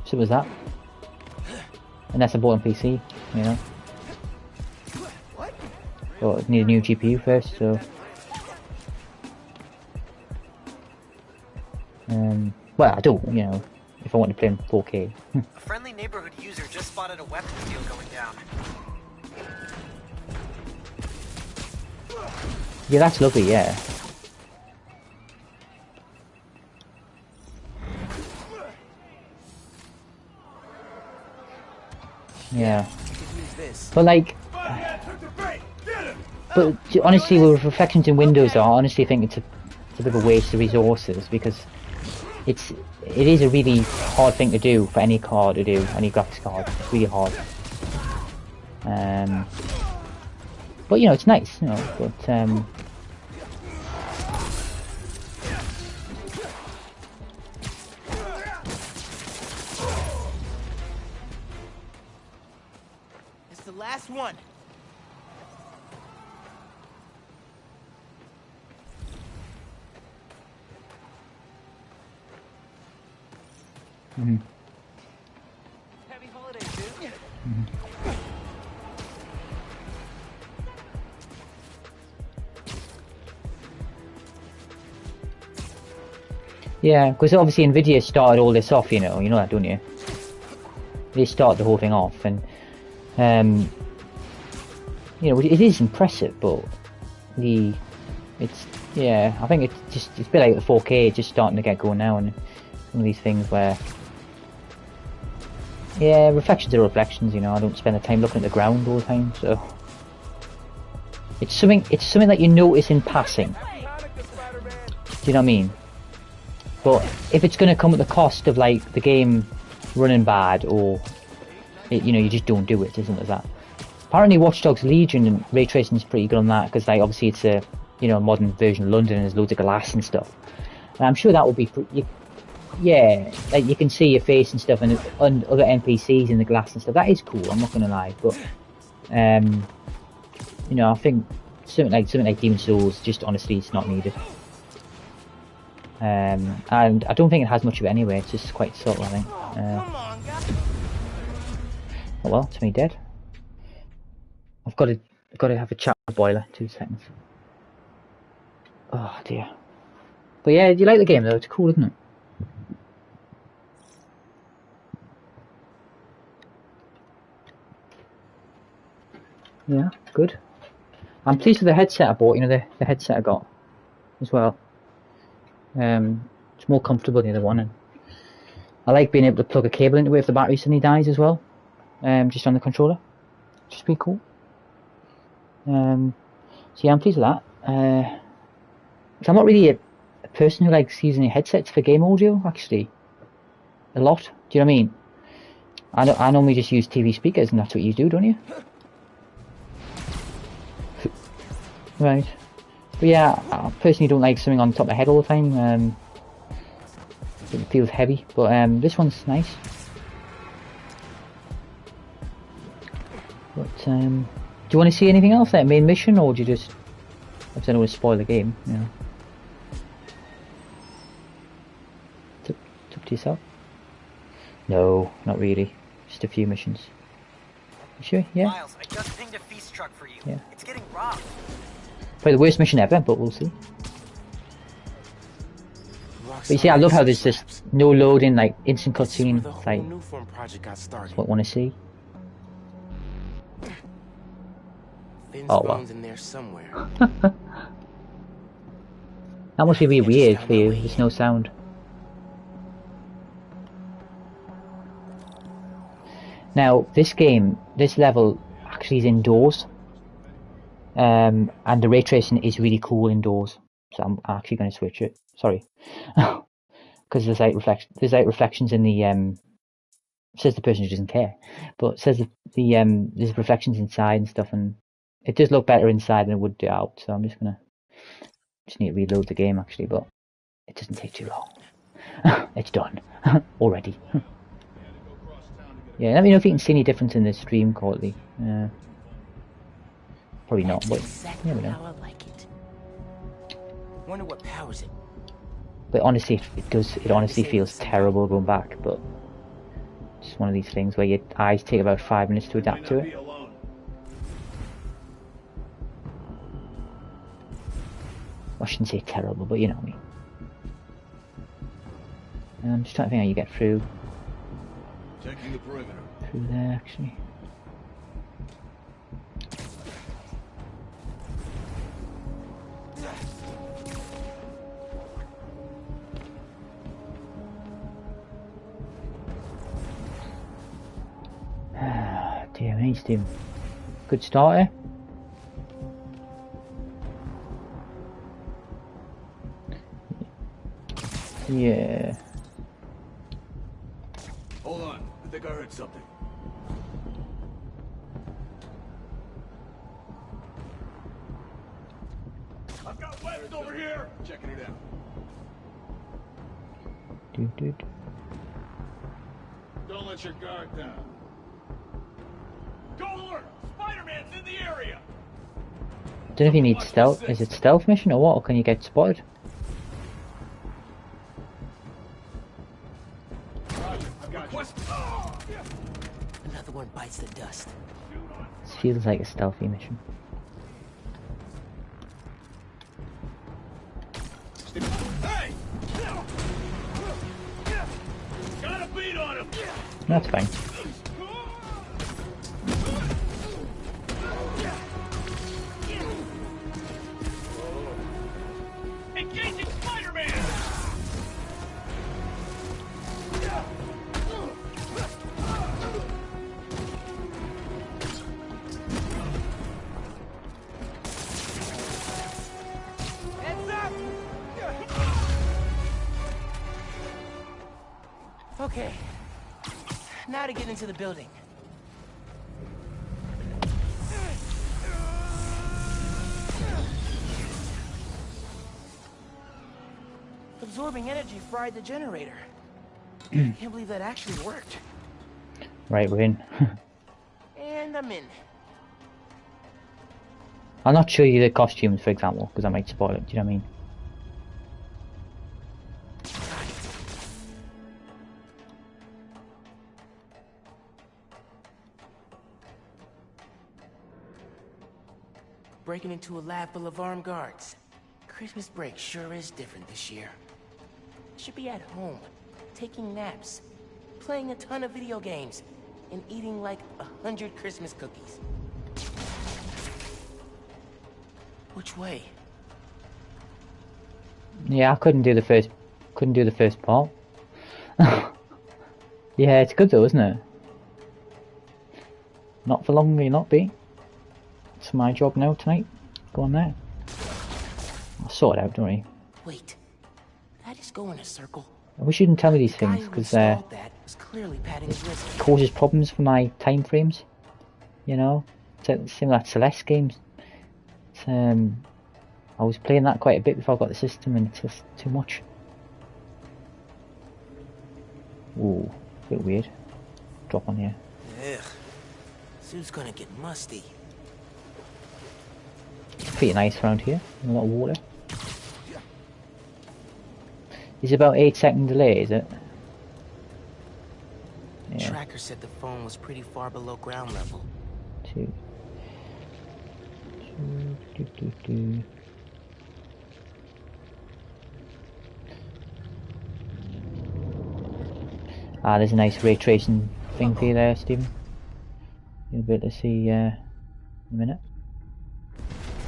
A: So was that. Unless I bought on PC, you know. But I need a new GPU first, so. Well, I don't, you know, if I want to play in 4K.
B: A friendly neighborhood user just spotted a weapons deal going down.
A: Yeah, that's lovely, yeah. Yeah. But like... But honestly, with reflections in windows, I honestly think it's a bit of a waste of resources, because it is a really hard thing to do for any card to do, any graphics card. It's really hard. But you know, it's nice, you know, but
C: It's the last one.
B: Happy holidays, dude.
A: yeah, because obviously Nvidia started all this off, you know that, don't you? They started the whole thing off, and you know, it is impressive, but yeah, I think it's a bit like the 4K, it's just starting to get going now, and some of these things where, yeah, reflections are reflections, you know. I don't spend the time looking at the ground all the time, so it's something that you notice in passing. Do you know what I mean? But if it's going to come at the cost of like the game running bad, or you know, you just don't do it, isn't it? That apparently Watch Dogs Legion and ray tracing is pretty good on that, because like obviously it's a, you know, modern version of London and there's loads of glass and stuff. And I'm sure that will be yeah, like you can see your face and stuff, and other NPCs in the glass and stuff. That is cool, I'm not gonna lie, but you know, I think something like Demon's Souls, just honestly, it's not needed. And I don't think it has much of it anyway. It's just quite subtle, I think. Oh well, it's me dead. I've got to have a chat with the boiler. 2 seconds. Oh dear. But yeah, do you like the game though? It's cool, isn't it? Yeah, good. I'm pleased with the headset I bought. You know, the headset I got as well. It's more comfortable than the other one, and I like being able to plug a cable into it if the battery suddenly dies as well. Just on the controller, which is pretty cool. So yeah, I'm pleased with that. So I'm not really a person who likes using headsets for game audio, actually. A lot. Do you know what I mean? I normally just use TV speakers, and that's what you do, don't you? Right. But yeah, I personally don't like something on top of my head all the time. It feels heavy, but this one's nice. But do you want to see anything else, that main mission, or do you just? I don't want to spoil the game, you know. It's up to yourself. No, not really. Just a few missions. You sure? Yeah.
B: Miles, I just pinged a feast truck for you.
A: Yeah.
B: It's getting robbed.
A: Probably the worst mission ever, but we'll see. But you see, I love how there's just no loading, like instant cutscene. Like, that's what I want to see. Oh well. That must be really weird for you. There's no sound. Now, this game, this level actually is indoors. And the ray tracing is really cool indoors. So I'm actually going to switch it. Sorry. Because there's like reflections in the says the person who doesn't care, but it says there's reflections inside and stuff, and it does look better inside than it would do out. So I'm just need to reload the game actually, but it doesn't take too long. It's done already. Yeah, let me know if you can see any difference in the stream quality. Probably not, but you never know.
C: Wonder what powers it.
A: But honestly, it does. It honestly feels terrible going back, but it's one of these things where your eyes take about 5 minutes to adapt to it. I shouldn't say terrible, but you know what I mean. I'm just trying to think how you get through.
E: Checking the perimeter.
A: Through there, actually. Damn, he's team. Good start, eh? Yeah.
E: Hold on. I think I heard something. I've got West over here. Checking it out.
A: Dude.
H: Don't let your guard down. Go alert! Spider-Man's in the area!
A: Don't know if you need stealth. Is it stealth mission or what? Or can you get spotted?
C: Another one bites the dust.
A: This feels like a stealthy mission.
H: Hey! Got a beat on him!
A: That's fine.
H: Engaging Spider-Man!
C: Heads up! Okay. Now to get into the building. Absorbing energy fried the generator. Can't believe that actually worked.
A: Right, we're in.
C: And I'm in.
A: I'll not show you the costumes, for example, because I might spoil it. Do you know what I mean?
C: Breaking into a lab full of armed guards. Christmas break sure is different this year. Should be at home, taking naps, playing a ton of video games, and eating like 100 Christmas cookies. Which way?
A: Yeah, I couldn't do the first part. Yeah, it's good though, isn't it? Not for long, will you not be? It's my job now tonight. Go on there. I'll sort it out, don't worry.
C: Wait, did I just go in a circle?
A: I wish you didn't tell me these things, because it causes problems for my time frames. You know? It's similar to Celeste games. It's, I was playing that quite a bit before I got the system, and it's just too much. Ooh, a bit weird. Drop on here.
C: Ugh. Suit's gonna get musty.
A: Pretty nice around here. A lot of water. It's about 8-second delay, is it? Yeah.
C: Tracker said the phone was pretty far below ground level. Ah, there's a nice ray tracing thing for you there, Stephen. You'll be able to see in a minute.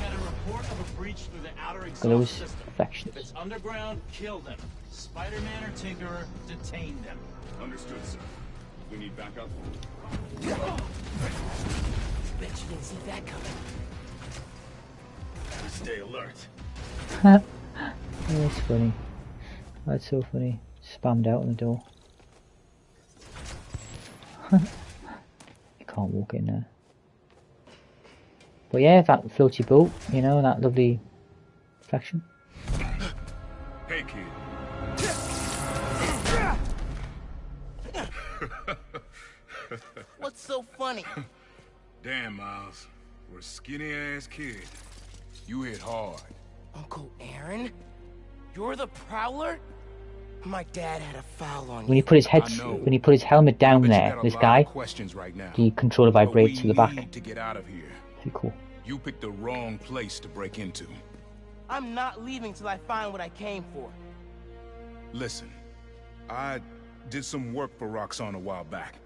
I: Got a report of a breach through the outer
A: Those
I: exhaust system.
A: affections.
I: If it's underground, kill them. Spider-Man or Tinkerer, detain them.
E: Understood, sir. We need backup.
C: Bet you didn't see that coming.
H: Stay alert.
A: That's funny. That's so funny. Spammed out on the door. You can't walk in there. But yeah, that floaty boat, you know, that lovely reflection.
E: Hey, kid.
C: What's so funny?
E: Damn, Miles. We're a skinny-ass kid. You hit hard.
C: Uncle Aaron? You're the Prowler? My dad had a foul on
A: When he put his helmet down there, this guy,
E: right now.
A: the controller vibrates to the back.
E: Need to get out of here.
A: Pretty cool.
E: You picked the wrong place to break into.
C: I'm not leaving till I find what I came for.
E: Listen, I did some work for Roxxon a while back.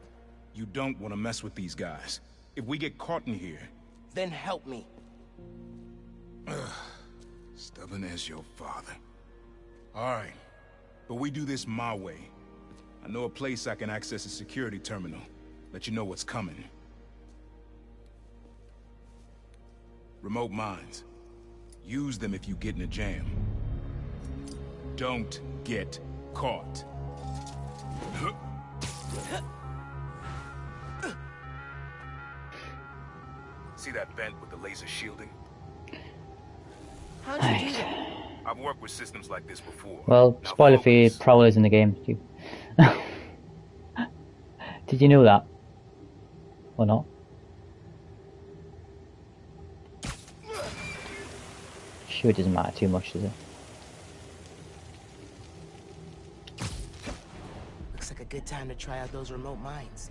K: You don't want to mess with these guys. If we get caught in here...
C: Then help me.
K: Stubborn as your father. Alright, but we do this my way. I know a place I can access a security terminal. Let you know what's coming. Remote mines. Use them if you get in a jam. Don't get caught. See that vent with the laser shielding?
C: How'd you do that?
K: I've worked with systems like this before.
A: Well,
K: Now
A: spoiler for you,
K: focus.
A: Prowler's in the game too. Did you know that? Or not? Sure, it doesn't matter too much, does it?
C: Looks like a good time to try out those remote mines.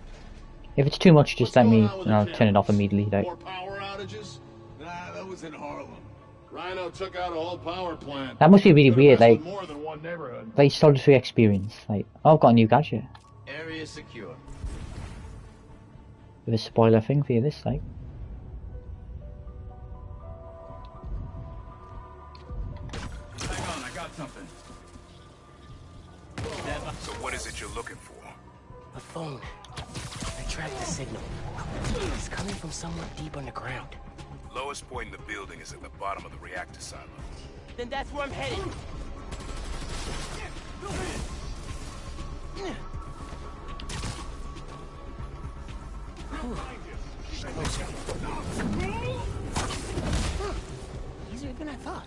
A: If it's too much, just let me, and I'll turn it off immediately. Like,
L: More power outages? Nah, that was in Harlem. Rhino took out a whole power plant.
A: that must be really weird. Like,
L: More than one neighborhood.
A: like solitary experience. Like, oh, I've got a new gadget.
L: Area secure.
A: With a spoiler thing for you, this like.
L: Hang on, I got something.
K: So what is it you're looking for?
C: A phone. I tracked the signal. It's coming from somewhere deep underground.
K: Lowest point in the building is at the bottom of the reactor silo.
C: Then that's where I'm headed. Easier than I thought.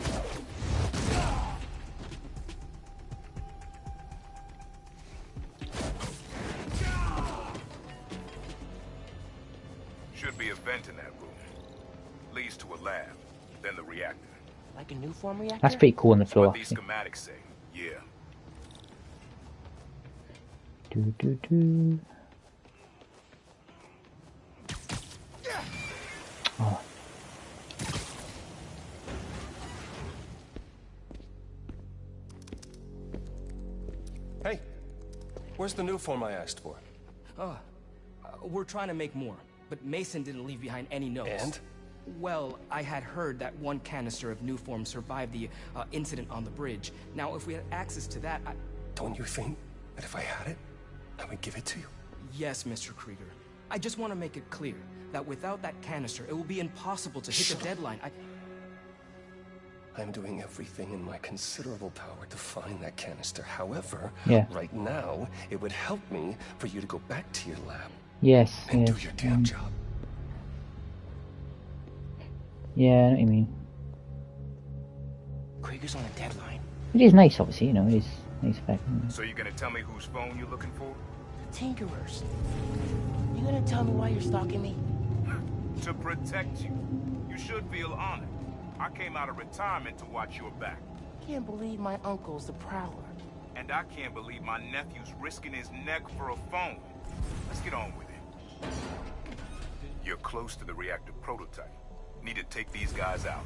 K: Should be a vent in that room. Leads to a lab, then the reactor.
C: Like a new form reactor?
A: That's pretty cool on the
K: That's
A: floor.
K: what these schematics say. Yeah.
A: Do do do. Oh.
M: Hey, where's the new form I asked for?
N: We're trying to make more, but Mason didn't leave behind any notes.
M: And?
N: Well, I had heard that one canister of new form survived the incident on the bridge. Now, if we had access to that,
M: Don't you think that if I had it, I would give it to you?
N: Yes, Mr. Krieger. I just want to make it clear that without that canister, it will be impossible to hit the deadline.
M: I'm doing everything in my considerable power to find that canister. However,
A: Yeah.
M: right now, it would help me for you to go back to your lab
A: Yes.
M: and
A: yes.
M: do your damn job.
A: Yeah, I know what you mean.
C: Krieger's on a deadline.
A: It is nice, obviously. You know, it is nice effect.
K: So you're gonna tell me whose phone you're looking for?
C: Tinkerers. You gonna tell me why you're stalking me?
K: To protect you. You should feel honored. I came out of retirement to watch your back.
C: Can't believe my uncle's the Prowler.
K: And I can't believe my nephew's risking his neck for a phone. Let's get on with it. You're close to the reactor prototype. Need to take these guys out.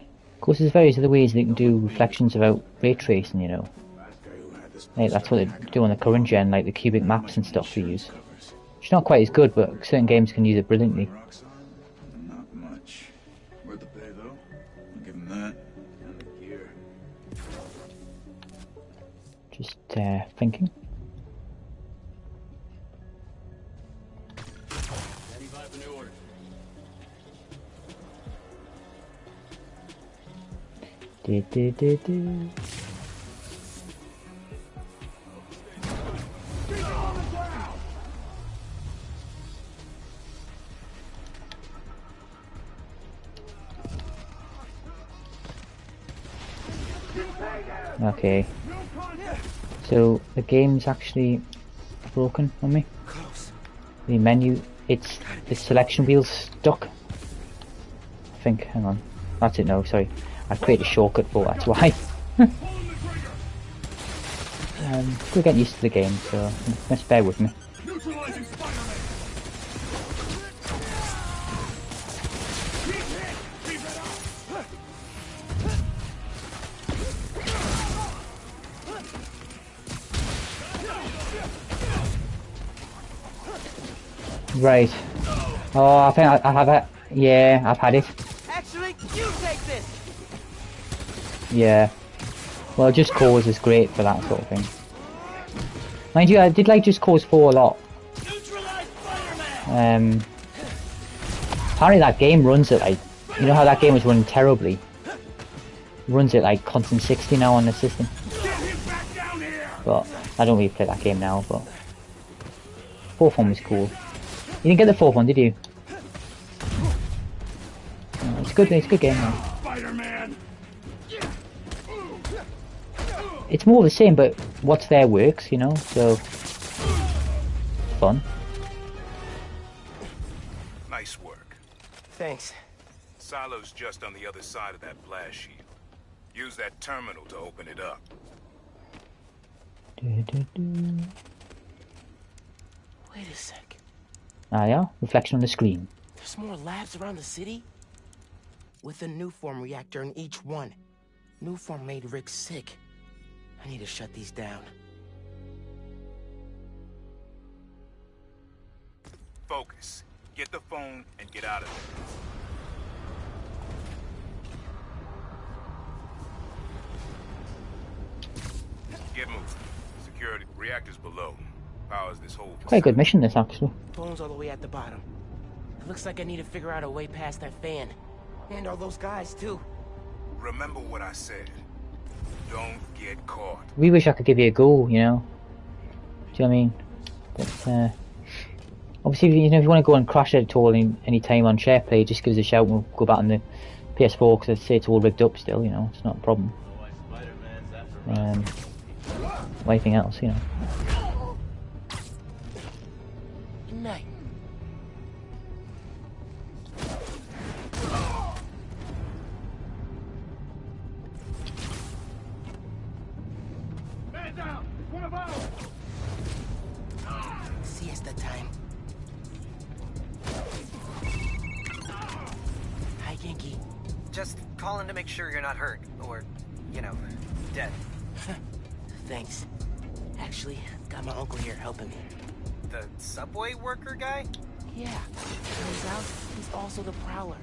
A: Of course, there's various other ways they can do reflections without ray tracing. You know, like that's what they do on the current gen, like the cubic maps and stuff we use. It's not quite as good, but certain games can use it brilliantly.
L: Not much. Worth the pay, though. I'll give him that. And the gear.
A: Just thinking.
L: 95 for new order.
A: Do. Okay. So the game's actually broken on me. The menu, it's the selection wheel's stuck. I think. Hang on. That's it. No, sorry. I created a shortcut for that's why. Still getting used to the game, so just bear with me.
L: Neutralizing Spiderman!
A: Right. Oh, I think I have it. Yeah, I've had it.
C: Actually, you take this.
A: Yeah. Well, Just Cause is great for that sort of thing. Mind you, I did like Just Cause 4 a lot. Apparently that game runs it like, you know how that game was running terribly? Runs it like constant 60 now on the system. But I don't really play that game now, but fourth one was cool. You didn't get the fourth one, did you? Oh, it's a good game now.
I: Spider-Man.
A: It's more of the same, but what's there works, you know, so fun.
K: Nice work.
C: Thanks.
K: Silo's just on the other side of that blast shield. Use that terminal to open it up.
C: Wait a sec.
A: Ah yeah, reflection on the screen.
C: There's more labs around the city? With a new form reactor in each one. New form made Rick sick. I need to shut these down.
K: Focus. Get the phone and get out of there. Get moving. Security. Reactors below. Powers this whole
A: Quite a good mission, this, actually.
C: Phone's all the way at the bottom. It looks like I need to figure out a way past that fan. And all those guys, too.
K: Remember what I said. Don't get caught.
A: We wish I could give you a go, you know. Do you know what I mean? But, obviously, you know, if you want to go and crash it at all any time on SharePlay, just give us a shout and we'll go back on the PS4, because I'd say it's all rigged up still, you know, it's not a problem. Anything else, you know.
C: Good night.
I: Man down! One of ours!
C: Siesta time. Hi, Genki.
B: Just calling to make sure you're not hurt, or, you know, dead.
C: Thanks. Actually, got my uncle here helping me.
B: The subway worker guy?
C: Yeah. Turns out, he's also the Prowler.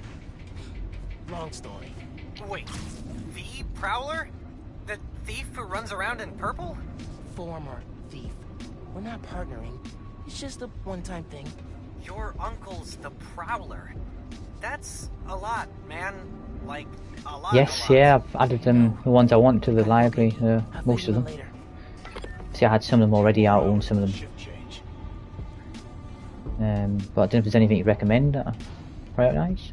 C: Long story.
B: Wait, the Prowler? The thief who runs around in purple?
C: Former thief. We're not partnering. It's just a one-time thing.
B: Your uncle's the Prowler. That's a lot, man. Like, a lot.
A: Yes, yeah, I've added the ones I want to the library, most of them. See, I had some of them already, I own some of them. But I don't know if there's anything you'd recommend that I prioritise.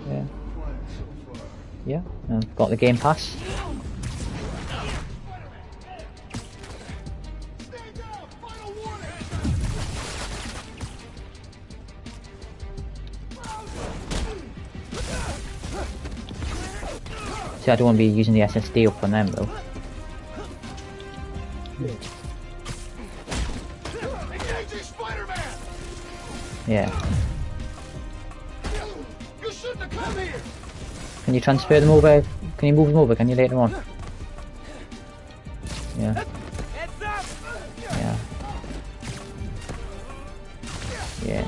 A: Yeah. Yeah, I've got the Game Pass. See, I don't want to be using the SSD up on them though. Yeah.
I: You shouldn't have come here.
A: Can you transfer them over? Can you move them over? Can you later on? Yeah. Yeah. Yeah.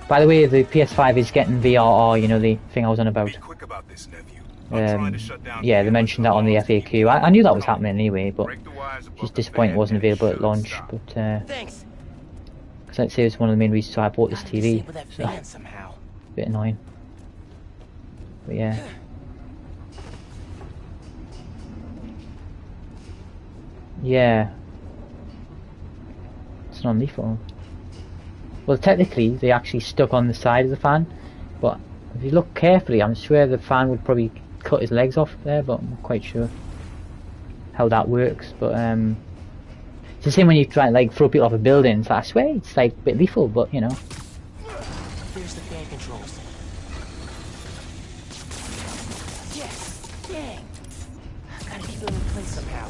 A: By the way, the PS5 is getting VRR, you know, the thing I was on about. Yeah, they mentioned that on the FAQ. I knew that was happening anyway, but just disappointed it wasn't available at launch. But because I'd say it's one of the main reasons why I bought this TV. So, bit annoying. But yeah. Yeah. It's non-lethal. Well, technically, they actually stuck on the side of the fan, but if you look carefully, I'm sure the fan would probably cut his legs off there, but I'm not quite sure how that works. But it's the same when you try and like throw people off a building. So I swear it's like a bit lethal, but you know.
C: There's the fan controls. Yes, dang. I've got to keep them in place somehow.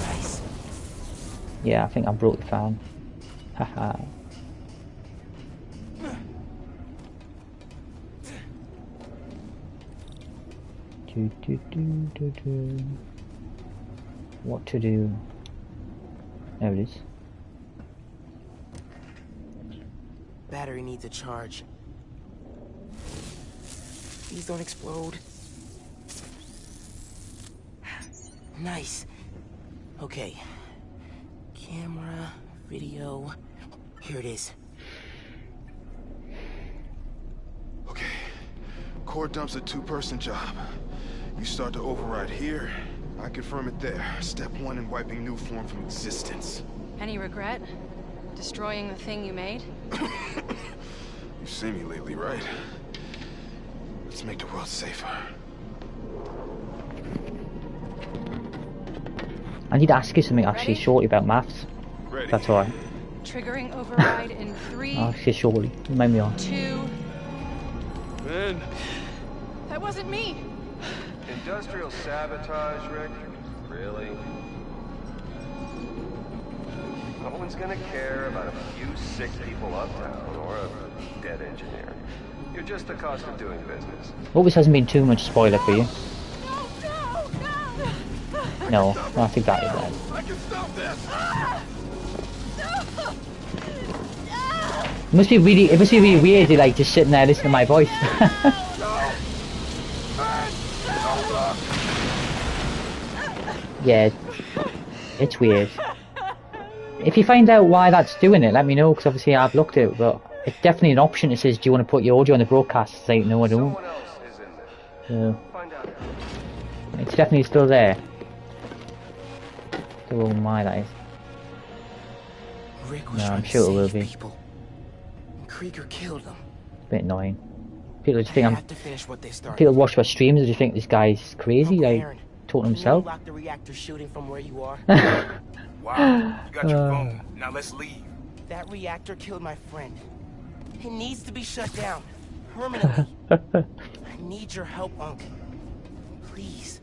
C: Nice.
A: Yeah, I think I broke the fan. Haha. what to do. There it is.
C: Battery needs a charge. Please don't explode. Nice. Okay. Camera, video. Here it is.
E: Okay. Core dump's a two-person job. You start to override here, I confirm it there. Step 1 in wiping new form from existence.
O: Any regret? Destroying the thing you made?
E: You've seen me lately, right? Let's make the world safer.
A: I need to ask you something actually shortly about maths.
E: Ready.
A: That's alright.
O: Triggering override in 3,
A: Actually, shortly. Remind me on.
O: 2...
E: Ben.
O: That wasn't me!
P: Industrial sabotage, Rick? Really? No one's gonna care about a few sick people uptown or a dead engineer. You're just the cost of doing business.
A: Hope this hasn't been too much spoiler for you. No, that's exactly that.
E: I can stop this!
A: It must be really weird to like just sitting there listening to my voice. Yeah, it's weird. If you find out why that's doing it, let me know, because obviously I've looked at it, but it's definitely an option that says, do you want to put your audio on the broadcast? It's like, no I don't. So, it's definitely still there. Don't know why that is.
C: Rick was
A: No, I'm
C: trying to
A: sure it will
C: save
A: be.
C: people. Krieger killed them.
A: A bit annoying. People just think
C: I
A: I'm...
C: have to finish what they started.
A: People watch my streams and just think this guy's crazy, like, talking to himself.
C: Lock the reactor shooting from where you are.
K: Wow, you got your phone. Now let's leave.
C: That reactor killed my friend. It needs to be shut down. Permanently. I need your help, Unc. Please.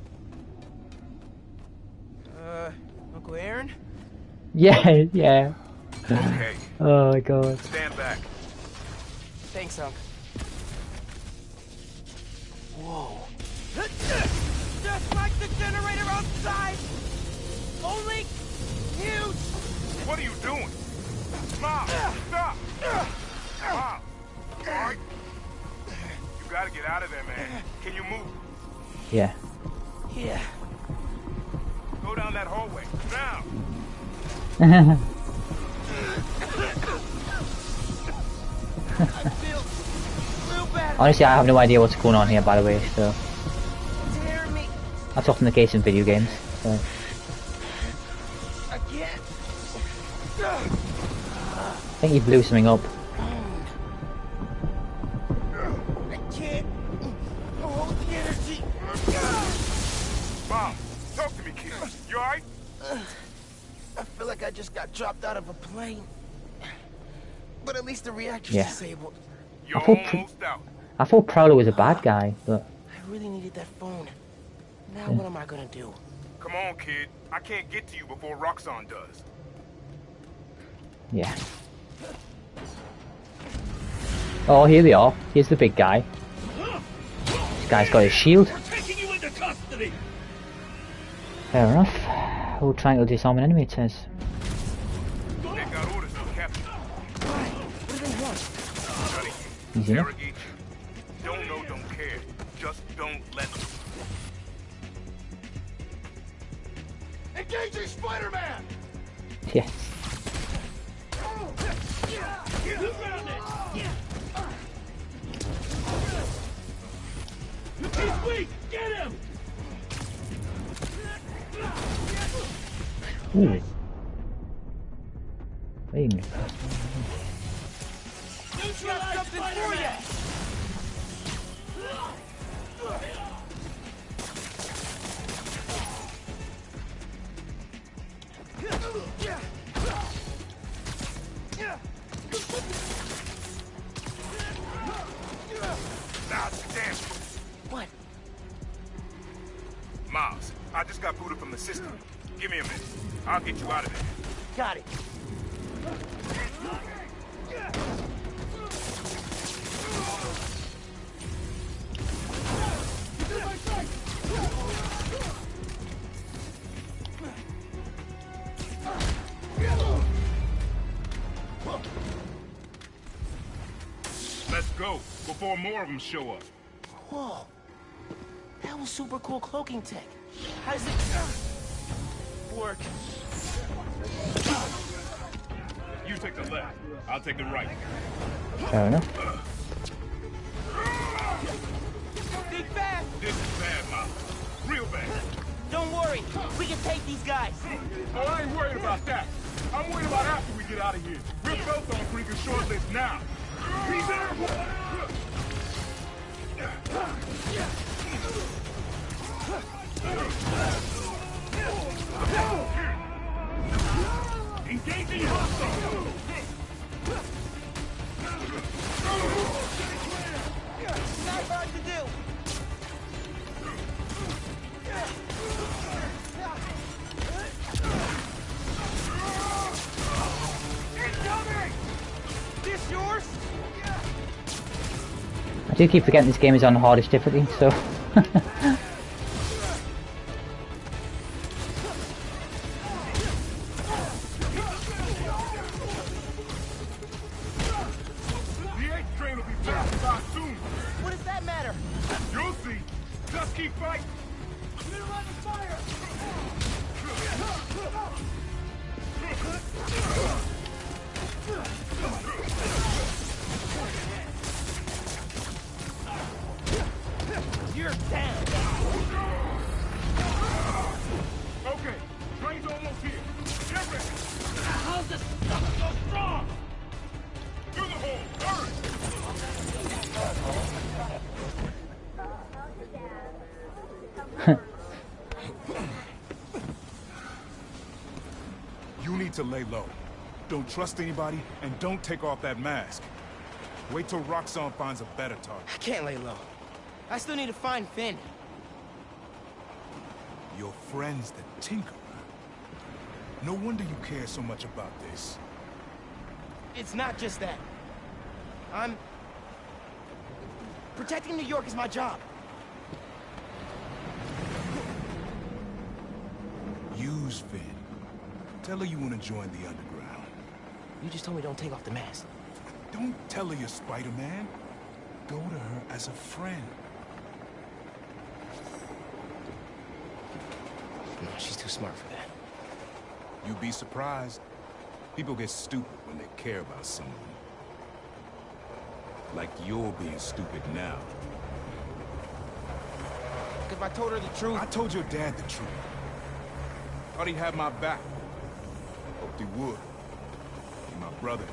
C: Uncle Aaron?
A: Yeah, yeah.
K: Okay.
A: Oh my god.
K: Stand back.
C: Thanks, Unc. Whoa. Just like the generator outside! Only huge!
K: What are you doing? Mom, stop! Mom, alright? You gotta get out of there, man. Can you move?
A: Yeah.
C: Yeah.
K: Go down that hallway, now!
A: Honestly, I have no idea what's going on here, by the way, so... That's often the case in video games, so... I think he blew something up.
C: I can't hold the energy.
K: Mom, talk to me, kid. You alright?
C: I feel like I just got dropped out of a plane. But at least the reactor's
A: Yeah.
C: disabled.
A: I thought Prowler was a bad guy, but...
C: I really needed that phone. Now
A: Yeah.
C: what am I gonna do?
K: Come on, kid. I can't get to you before Roxxon does.
A: Yeah. Oh, here they are. Here's the big guy. This guy's got his shield.
I: Taking you into custody.
A: Fair enough. We're trying to disarm an enemy, it says.
K: They got orders from Captain.
C: What do they want?
K: Study you,
A: Easy enough.
K: interrogate you. Don't know, don't care. Just don't let them.
H: Engaging Spider-Man!
A: Yes.
I: He's weak. Get him.
A: Ooh. Wait a minute.
I: Neutralize Spider-Man.
C: What?
K: Miles, I just got booted from the system. Give me a minute. I'll get you out of there.
C: Got it.
K: Let's go, before more of them show up.
C: Whoa. That was super cool cloaking tech. How does it work?
K: You take the left, I'll take the right.
A: Fair enough.
C: Big bad!
K: This is bad, Mom. Real bad.
C: Don't worry, we can take these guys.
K: Oh, I ain't worried about that. I'm worried about after we get out of here. We're both on freaking short list now. He's there! Engaging hostile!
C: Not hard to do. This yours?
A: I do keep forgetting this game is on hardest difficulty, so.
C: What does that matter?
K: You'll see. Just keep fighting.
C: You're down.
K: Okay, train's almost here. Get ready. How's this stuff so strong? Through the hole. Hurry. You need to lay low. Don't trust anybody, and don't take off that mask. Wait till Roxxon finds a better target.
C: I can't lay low. I still need to find Finn.
K: Your friend's the Tinkerer. No wonder you care so much about this.
C: It's not just that. Protecting New York is my job.
K: Use Finn. Tell her you want to join the underground.
C: You just told me don't take off the mask.
K: Don't tell her you're Spider-Man. Go to her as a friend.
C: No, she's too smart for that.
K: You'd be surprised. People get stupid when they care about someone. Like you're being stupid now.
C: If I told her the truth...
K: I told your dad the truth. Thought he'd have my back. Hoped he would. Be my brother.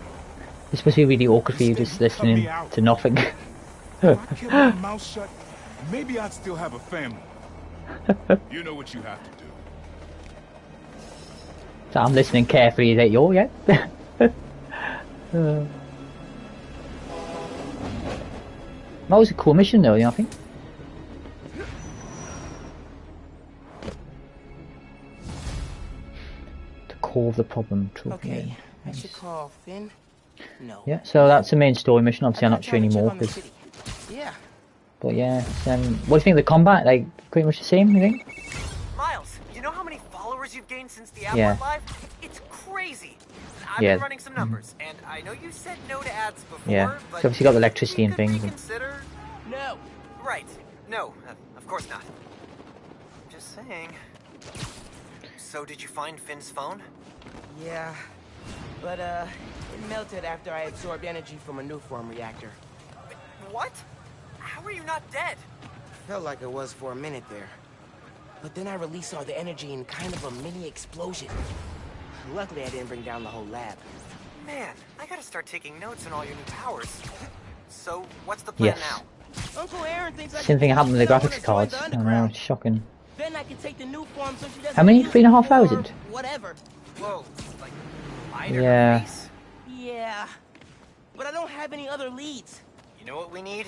A: It's supposed to be really awkward for you just listening to nothing.
K: If I kept my mouth shut, maybe I'd still have a family. You know what you have to do.
A: So I'm listening carefully. Is that you? Yeah. That was a cool mission, though. You know, I think. The core of the problem.
C: Okay, I should call Finn. No.
A: Yeah. So that's the main story mission. Obviously, I'm not sure anymore.
C: Yeah.
A: But yeah, what do you think of the combat? Like, pretty much the same, you think?
B: Miles, you know how many followers you've gained since the app
A: Yeah.
B: went live? It's crazy. I've
A: Yeah.
B: been running some numbers, and I know you said no to ads before,
A: Yeah. So
B: but
A: obviously got the electricity and things.
B: consider...
C: No.
B: Right. No, of course not. Just saying. So did you find Finn's phone?
C: Yeah. But, it melted after I absorbed energy from a Nuform reactor.
B: What? How are you not dead?
C: Felt like it was for a minute there. But then I released all the energy in kind of a mini explosion. Luckily, I didn't bring down the whole lab.
B: Man, I gotta start taking notes on all your new powers. So, what's the plan
A: Yes.
B: now?
C: Uncle Aaron thinks I
A: Same thing happened with the
C: wanna
A: graphics
C: join
A: cards.
C: the
A: I know, it's shocking.
C: Then I can take the new form so she doesn't
A: How many?
C: use it
A: 3,500?
C: or whatever.
B: Whoa, like lighter
A: Yeah.
B: race?
C: Yeah. But I don't have any other leads.
B: You know what we need?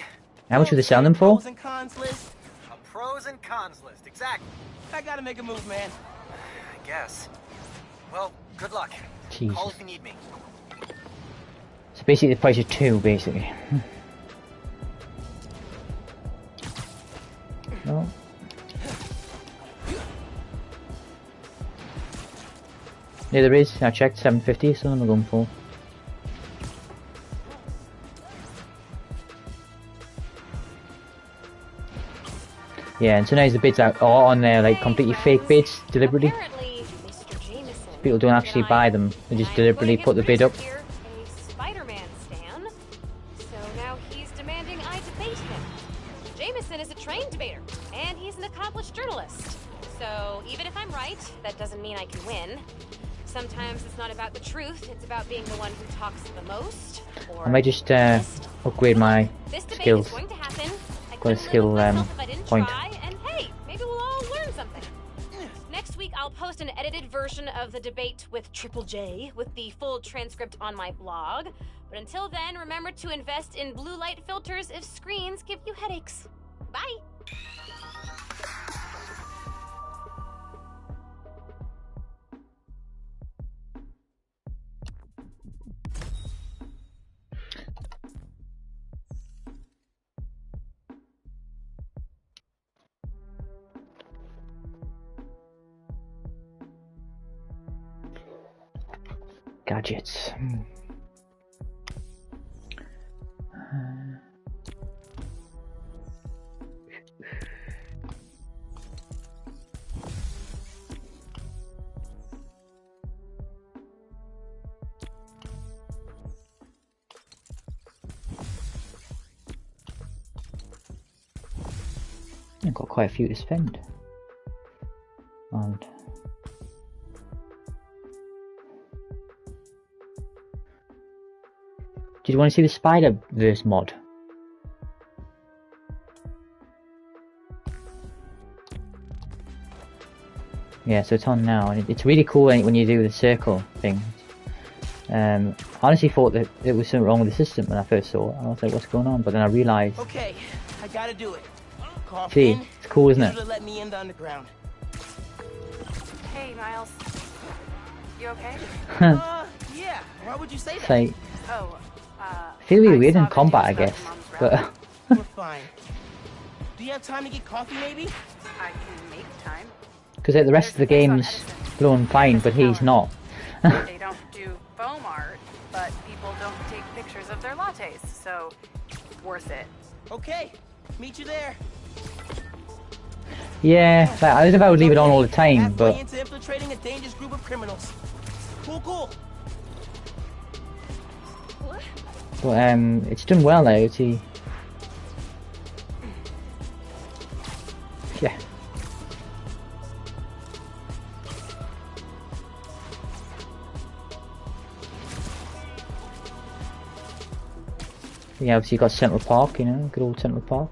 A: How much would they sell them for?
C: Pros and cons list.
B: A pros and cons list, exactly.
C: I gotta make a move, man.
B: I guess. Well, good luck.
A: Jesus.
B: Call if you need me.
A: So basically the price of 2, basically. No. Yeah, there is. I checked 750, so I'm going for. Yeah, and sometimes the bids are on there like completely fake bids deliberately.
J: Apparently, Mr. Jameson
A: People don't actually buy them; they just deliberately put the bid up.
J: here a Spider-Man stan, so now he's demanding I debate him. Jameson is a trained debater, and he's an accomplished journalist. So even if I'm right, that doesn't mean I can win. Sometimes it's not about the truth; it's about being the one who talks the most. Or
A: I might just upgrade my skills.
J: Going to happen.
A: Got a skill point.
J: And hey, maybe we'll all learn something. Next week, I'll post an edited version of the debate with Triple J with the full transcript on my blog. But until then, remember to invest in blue light filters if screens give you headaches. Bye.
A: Gadgets. I've got quite a few to spend. And did you want to see the Spider-Verse mod? Yeah, so it's on now, and it's really cool when you do the circle thing. I honestly thought that there was something wrong with the system when I first saw it. I was like, what's going on? But then I realised.
C: Okay, I gotta do it.
A: See, it's cool, isn't it?
C: Let me in the underground.
O: Hey, Miles. You okay?
C: Yeah. Why would you say that?
A: Like,
O: Oh,
A: I feel really weird in combat, I guess. But
C: we're fine. Do you have time to get coffee, maybe?
O: I can make time.
A: Because like, the rest of the game's going fine, but he's not.
O: They don't do foam art, but people don't take pictures of their lattes, so worth it.
C: Okay, meet you there.
A: Yeah, like, I was about to leave it on all the time, but
C: into infiltrating a dangerous group of criminals. Cool.
A: it's done well though. Yeah. Yeah, obviously you got Central Park, you know, good old Central Park.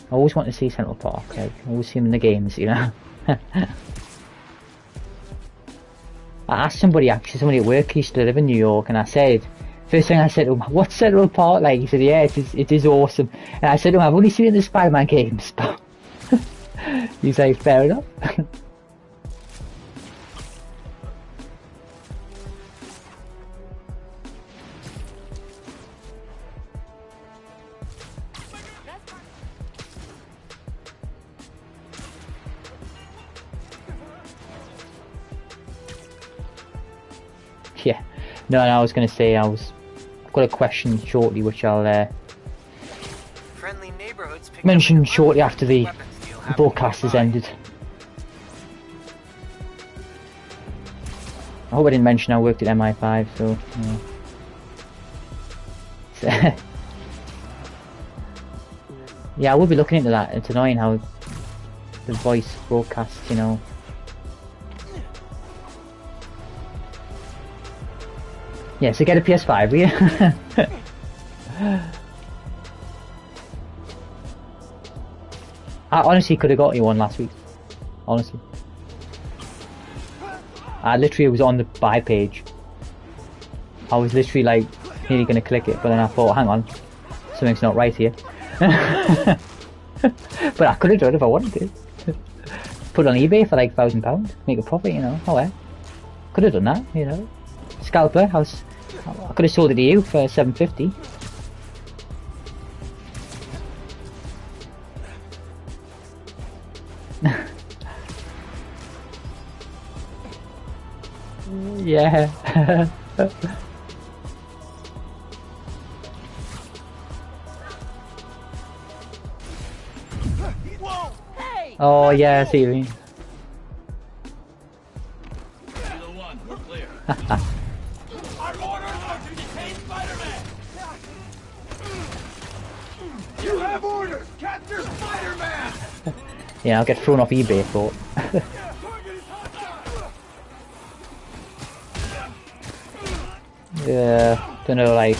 A: I always want to see Central Park, like, I always see them in the games, you know. I asked somebody at work who used to live in New York, and I said, first thing I said to him, what's Central Park like? He said, yeah, it is awesome. And I said to him, I've only seen it in the Spider-Man games, but he's like, fair enough. Yeah, no, I was going to say I've got a question shortly, which I'll mention shortly after the broadcast has ended. I hope I didn't mention I worked at MI5, so yeah, I will be looking into that. It's annoying how the voice broadcasts, you know. Yeah, so get a PS5, will you? I honestly could have got you one last week. Honestly. I literally was on the buy page. I was literally like nearly going to click it, but then I thought, hang on, something's not right here. But I could have done it if I wanted to. Put it on eBay for like £1,000, make a profit, you know. Oh well. Could have done that, you know. Scalper, I could have sold it to you for $7.50. Yeah. Oh yeah, I see what you mean.
I: Our orders are to detain Spider-Man! You have orders! Capture Spider-Man!
A: Yeah, I'll get thrown off eBay for it. Yeah, don't know, like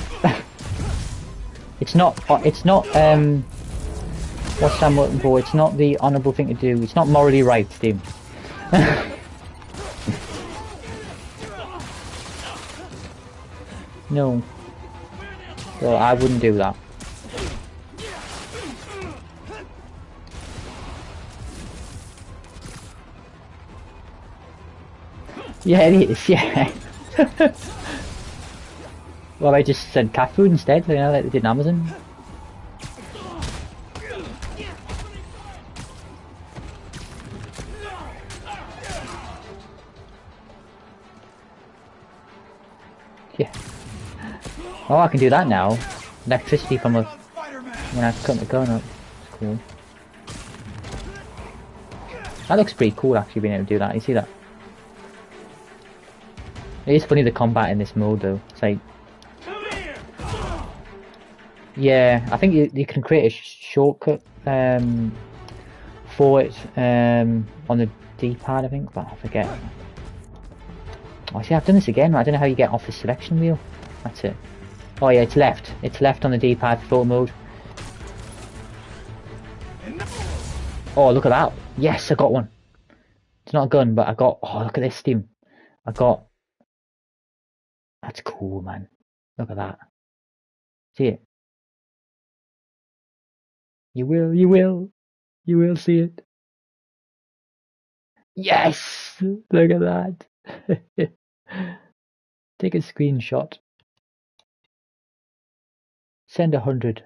A: it's not what's I'm looking for, it's not the honourable thing to do, it's not morally right, Steve. No. So I wouldn't do that. Yeah, it is, yeah. Well, I just said cat food instead, you know, like they did in Amazon. Yeah. Oh, I can do that now. Electricity from a... when I cut the gun up. It's cool. That looks pretty cool, actually, being able to do that. You see that? It is funny, the combat in this mode, though. It's like... Yeah, I think you can create a shortcut for it on the D-pad, I think, but I forget. Oh, see, I've done this again. I don't know how you get off the selection wheel. That's it. Oh yeah, it's left. It's left on the D-pad for photo mode. Oh, look at that. Yes, I got one. It's not a gun, but I got... Oh, look at this, Steam. I got... That's cool, man. Look at that. See it? You will see it. Yes! Look at that. Take a screenshot. Send 100.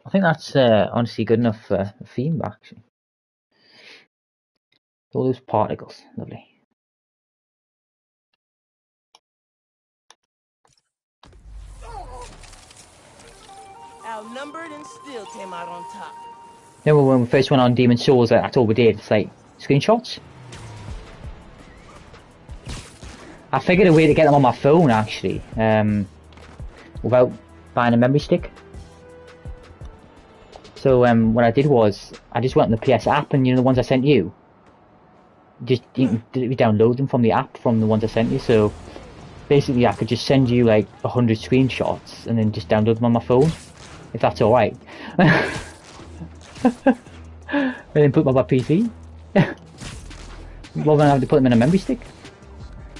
A: I think that's honestly good enough for a theme, actually. All those particles, lovely.
C: Outnumbered and still came out on top.
A: Remember when we first went on Demon's Souls, that's all we did. It's like, screenshots? I figured a way to get them on my phone, actually, without buying a memory stick. So what I did was, I just went on the PS app, and you know the ones I sent you? You can download them from the app, from the ones I sent you, so basically I could just send you like 100 screenshots, and then just download them on my phone, if that's alright. And then put them on my PC. Rather than having to put them in a memory stick.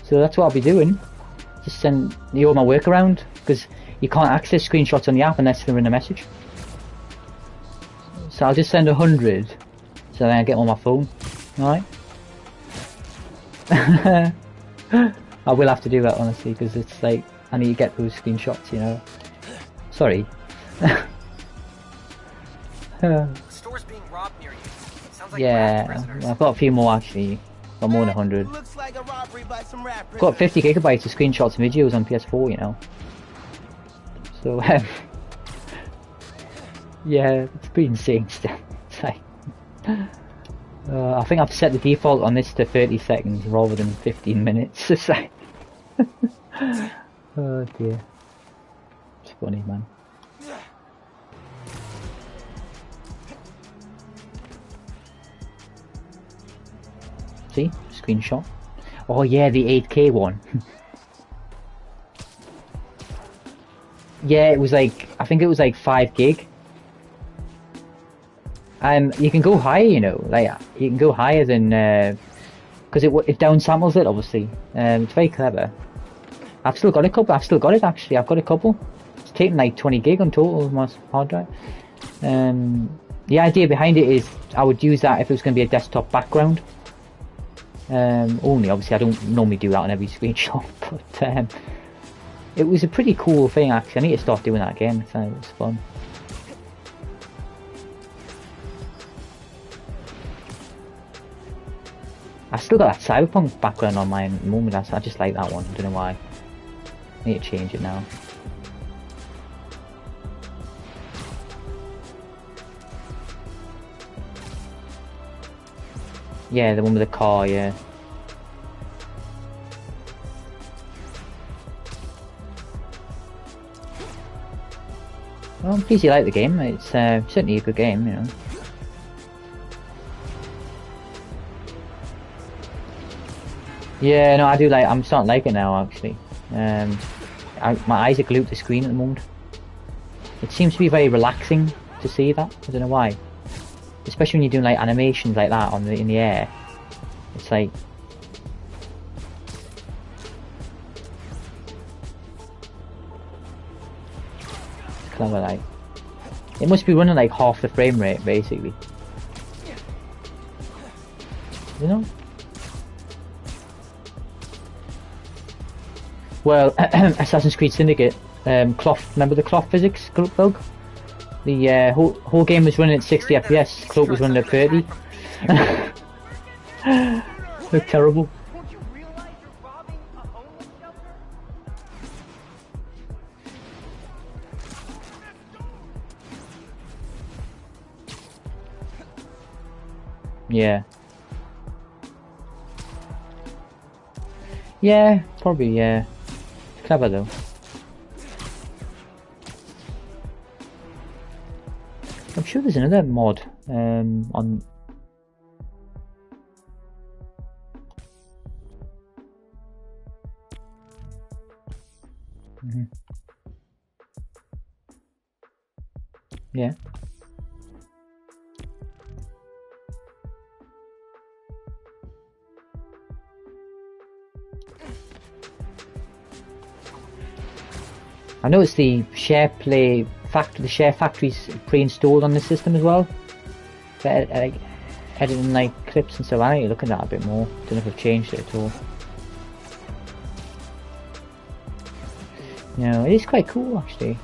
A: So that's what I'll be doing. Just send you all my workaround, because you can't access screenshots on the app unless they're in a message. So I'll just send 100, so then I get them on my phone. Alright? I will have to do that, honestly, because it's like, I need to get those screenshots, you know. Sorry.
B: Store's being robbed near you. Sounds like
A: Yeah, I've got a few more, actually. Got more than 100.
C: Looks like a robbery by some rap
A: Got 50 gigabytes of screenshots and videos on PS4, you know. So, yeah, it's pretty insane still. It's like, I think I've set the default on this to 30 seconds rather than 15 minutes. It's like, oh dear. It's funny, man. See? Screenshot. Oh yeah, the 8K one. Yeah, it was like, I think it was like 5 gig. You can go higher, you know, like, you can go higher than, because it downsamples it, obviously. It's very clever. I've still got a couple, I've still got it actually, I've got a couple. It's taken like 20 gig on total of my hard drive. The idea behind it is, I would use that if it was going to be a desktop background. Only, obviously I don't normally do that on every screenshot, but it was a pretty cool thing actually. I need to start doing that again, so it was fun. I still got that Cyberpunk background on mine at the moment. I just like that one. I don't know why. I need to change it now. Yeah, the one with the car, yeah. Well, I'm pleased you like the game. It's certainly a good game, you know. Yeah, no, I do like. I'm starting to like it now, actually. My eyes are glued to the screen at the moment. It seems to be very relaxing to see that. I don't know why. Especially when you're doing like animations like that in the air. It's like. It's clever, like. It must be running like half the frame rate, basically. You know. Well, Assassin's Creed Syndicate, cloth. Remember the cloth physics bug? The whole game was running at 60 FPS. Cloak was running at 30. Looked terrible. Yeah. Yeah, probably. Yeah. Clever though. I'm sure there's another mod on. Yeah. I noticed the share factory's pre-installed on the system as well. For editing like clips and stuff. I need to look at that a bit more. Don't know if I've changed it at all. No, it is quite cool actually.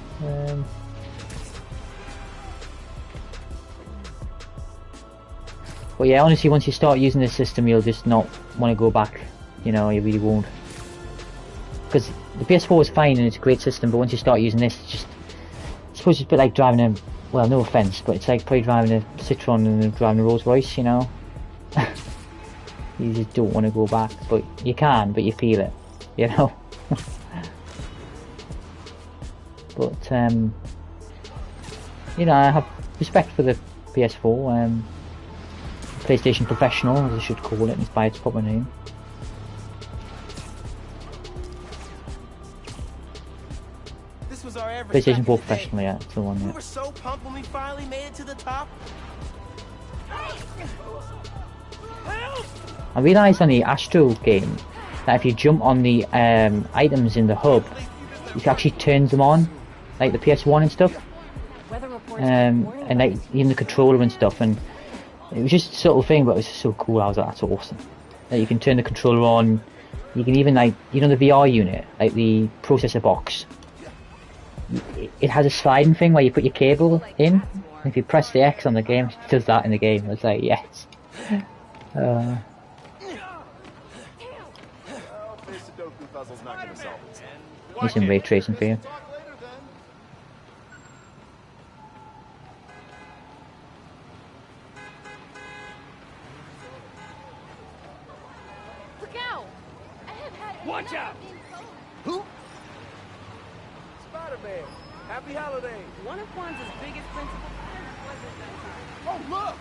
A: But yeah, honestly, once you start using this system, you'll just not want to go back. You know, you really won't. Because the PS4 is fine and it's a great system, but once you start using this, it's just, I suppose it's a bit like driving a, well, no offence, but it's like probably driving a Citroen and driving a Rolls Royce, you know. You just don't want to go back, but you can, but you feel it, you know. But you know, I have respect for the PS4, PlayStation Professional, as I should call it, it's by its proper name. PlayStation 4 Professional, yeah, that's the one. Yeah.
C: We were so pumped when we finally made it to the top.
A: I realised on the Astro game that if you jump on the items in the hub, you can actually turn them on, like the PS1 and stuff, and like even the controller and stuff. And it was just a subtle thing, but it was just so cool. I was like, that's awesome. Like you can turn the controller on. You can even, like, you know, the VR unit, like the processor box. It has a sliding thing where you put your cable in, and if you press the X on the game, it does that in the game. It's like, yes. Need some ray tracing for you.
I: Watch out!
C: Who? Spiderman. Happy holidays. One of Kwanzaa's biggest principal fans wasn't that time. Oh, look!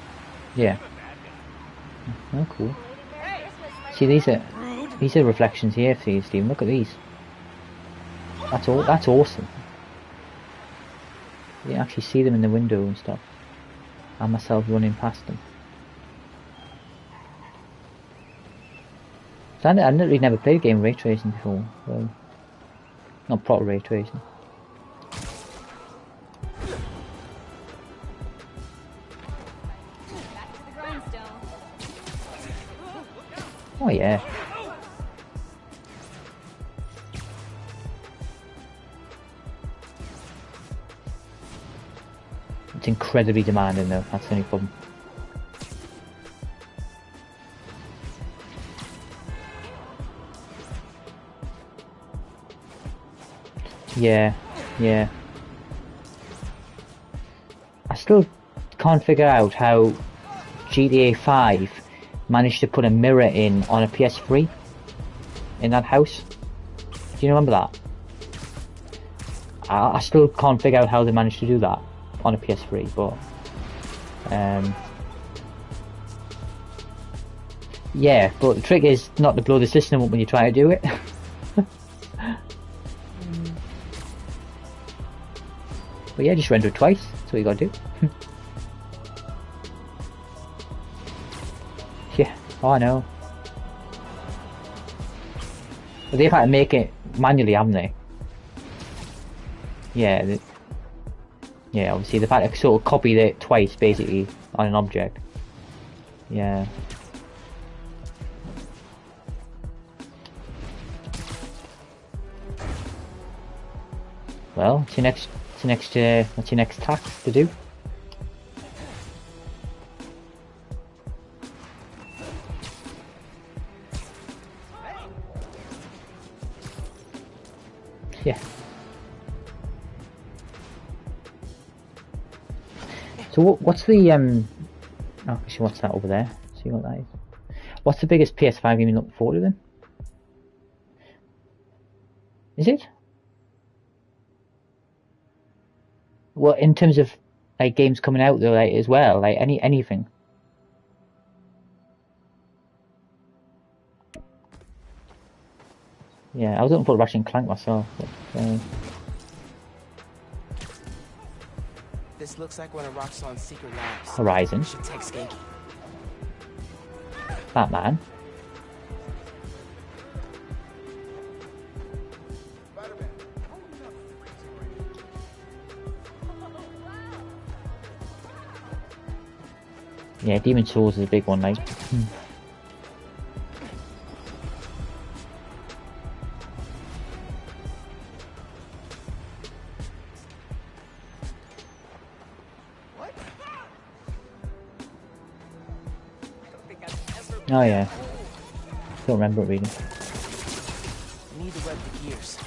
A: Yeah. Oh, cool. See, these are reflections here for you, Stephen. Look at these. That's all. That's awesome. You can actually see them in the window and stuff. And myself running past them. So I literally never played a game of ray tracing before. So not proper ray tracing. Oh yeah. It's incredibly demanding though, that's the only problem. Yeah, yeah. I still can't figure out how GTA 5 managed to put a mirror in on a PS3 in that house. Do you remember that? I still can't figure out how they managed to do that on a PS3, but yeah, but the trick is not to blow the system up when you try to do it. But yeah, just render it twice, that's what you gotta do. Yeah, oh I know. But they've had to make it manually, haven't they? Yeah, yeah, obviously they've had to sort of copy it twice, basically, on an object. Yeah. Well, what's your next task to do? Yeah. So what's the oh, actually, what's that over there? See what that is. What's the biggest PS5 game you look forward to then? Is it? Well, in terms of like games coming out though, like as well, like anything. Yeah, I was looking for Ratchet and Clank myself. But,
C: this looks like one of Roxxon's secret labs.
A: Horizon.
C: Should take Skanky.
A: Batman. Yeah, Demon's Souls is a big one, like. Oh yeah. Don't remember it really.
C: Need to rev the gears.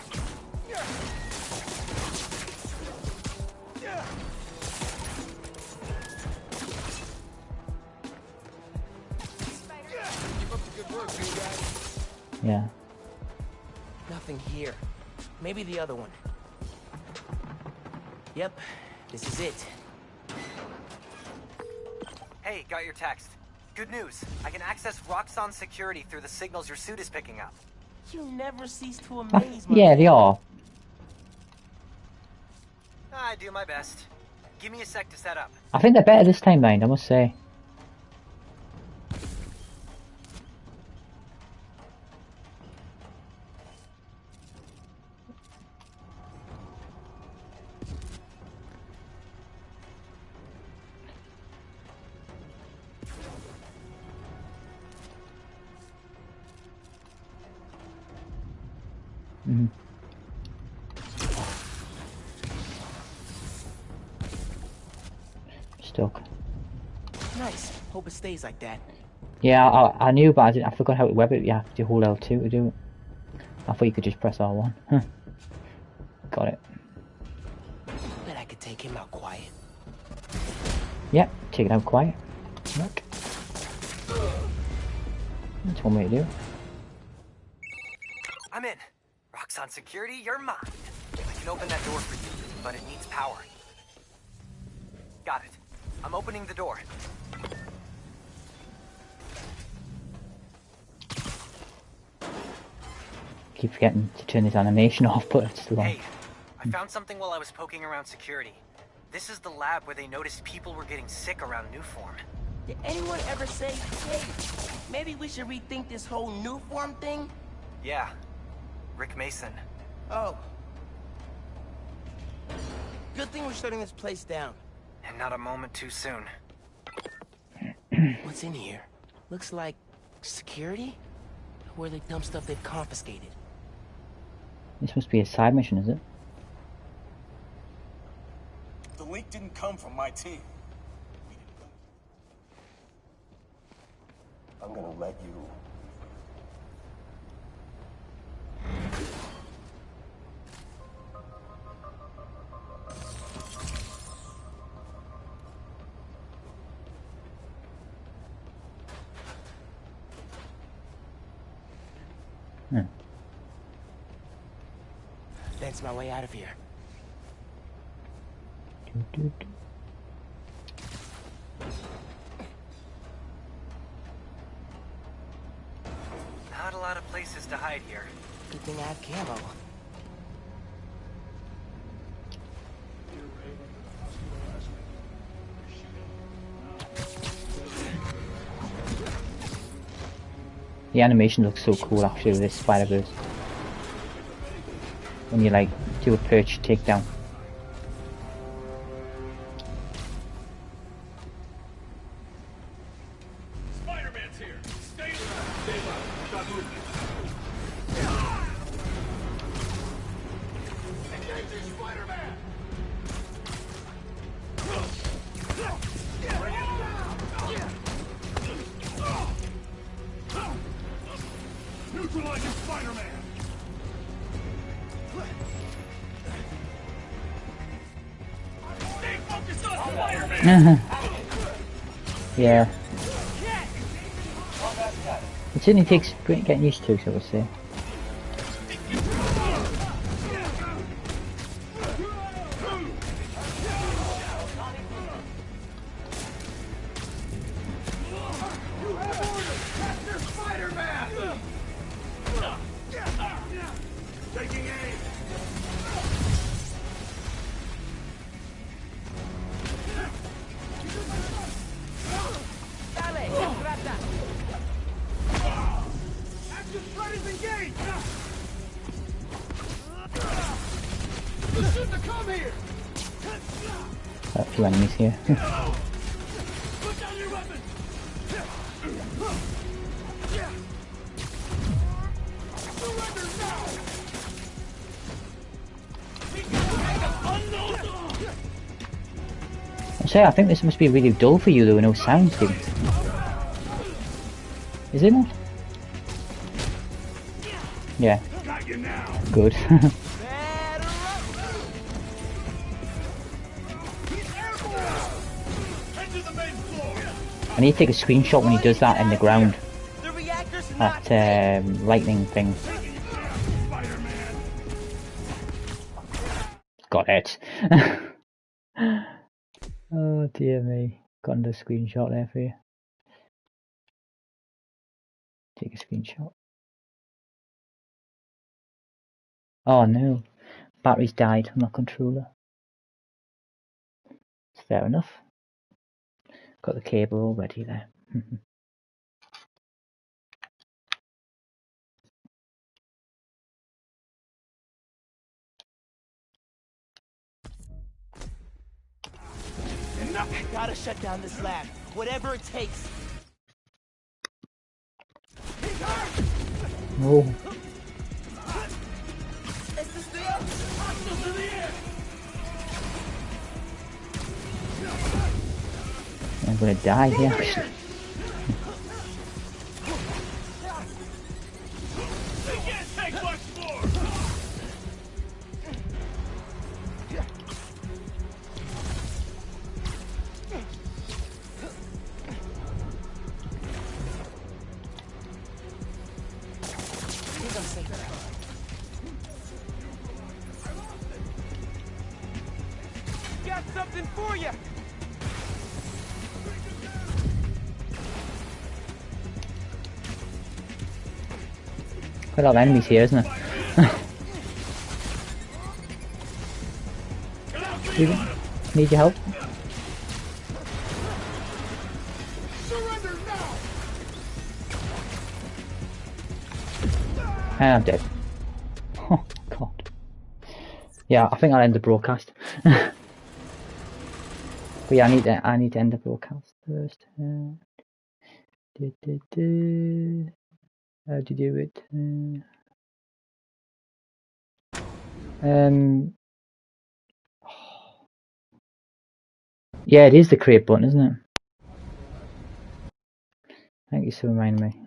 A: Yeah.
C: Nothing here. Maybe the other one. Yep, this is it.
B: Hey, got your text. Good news. I can access Roxxon security through the signals your suit is picking up.
C: You never cease to amaze me.
A: Yeah, they are.
B: I do my best. Give me a sec to set up.
A: I think they're better this time round, I must say. Stuck.
C: Nice. Hope it stays like that.
A: Yeah, I knew, but I forgot how to web it. You have to hold L2 to do it. I thought you could just press R1. Got it.
C: Bet I could take him out quiet.
A: Yep, take it out quiet. Look. That's one way to do it.
B: I'm in. Roxxon security, you're mine. I can open that door for you, but it needs power. Got it. I'm opening the door.
A: Keep forgetting to turn this animation off, but it's still on.
B: Hey, I found something while I was poking around security. This is the lab where they noticed people were getting sick around Newform.
C: Did anyone ever say, hey, maybe we should rethink this whole Newform thing?
B: Yeah. Rick Mason.
C: Oh. Good thing we're shutting this place down.
B: And not a moment too soon.
C: What's in here? Looks like security? Where they dump stuff they've confiscated.
A: This must be a side mission, is it?
Q: The link didn't come from my team.
P: I'm gonna let you.
C: fence my way out of here.
B: Not a lot of places to hide here.
C: Good thing I have camo.
A: The animation looks so cool actually with this Spider-Verse. When you like do a perch takedown.
H: Spider-Man's here. Stay low. Stay low. Stop moving. Engaging Spider-Man. Neutralizing Spider-Man. Stay focused on Spider-Man.
A: Yeah. It certainly takes getting used to, so we'll see. A few enemies here. I think this must be really dull for you though, with no sounds, dude. Is it not? Yeah. Good. I need to take a screenshot when he does that in the ground. That lightning thing. Got it. Oh dear me. Got another screenshot there for you. Take a screenshot. Oh no. Battery's died on my controller. Fair enough. Got the cable already there.
C: I gotta shut down this lab, whatever it takes.
A: Oh. I'm gonna die here.
C: Got something for you.
A: Quite a lot of enemies here, isn't it? Need your help? And I'm dead. Oh god. Yeah, I think I'll end the broadcast. But yeah, I need to end the broadcast first. How do you do it? Yeah, it is the create button, isn't it? Thank you for reminding me.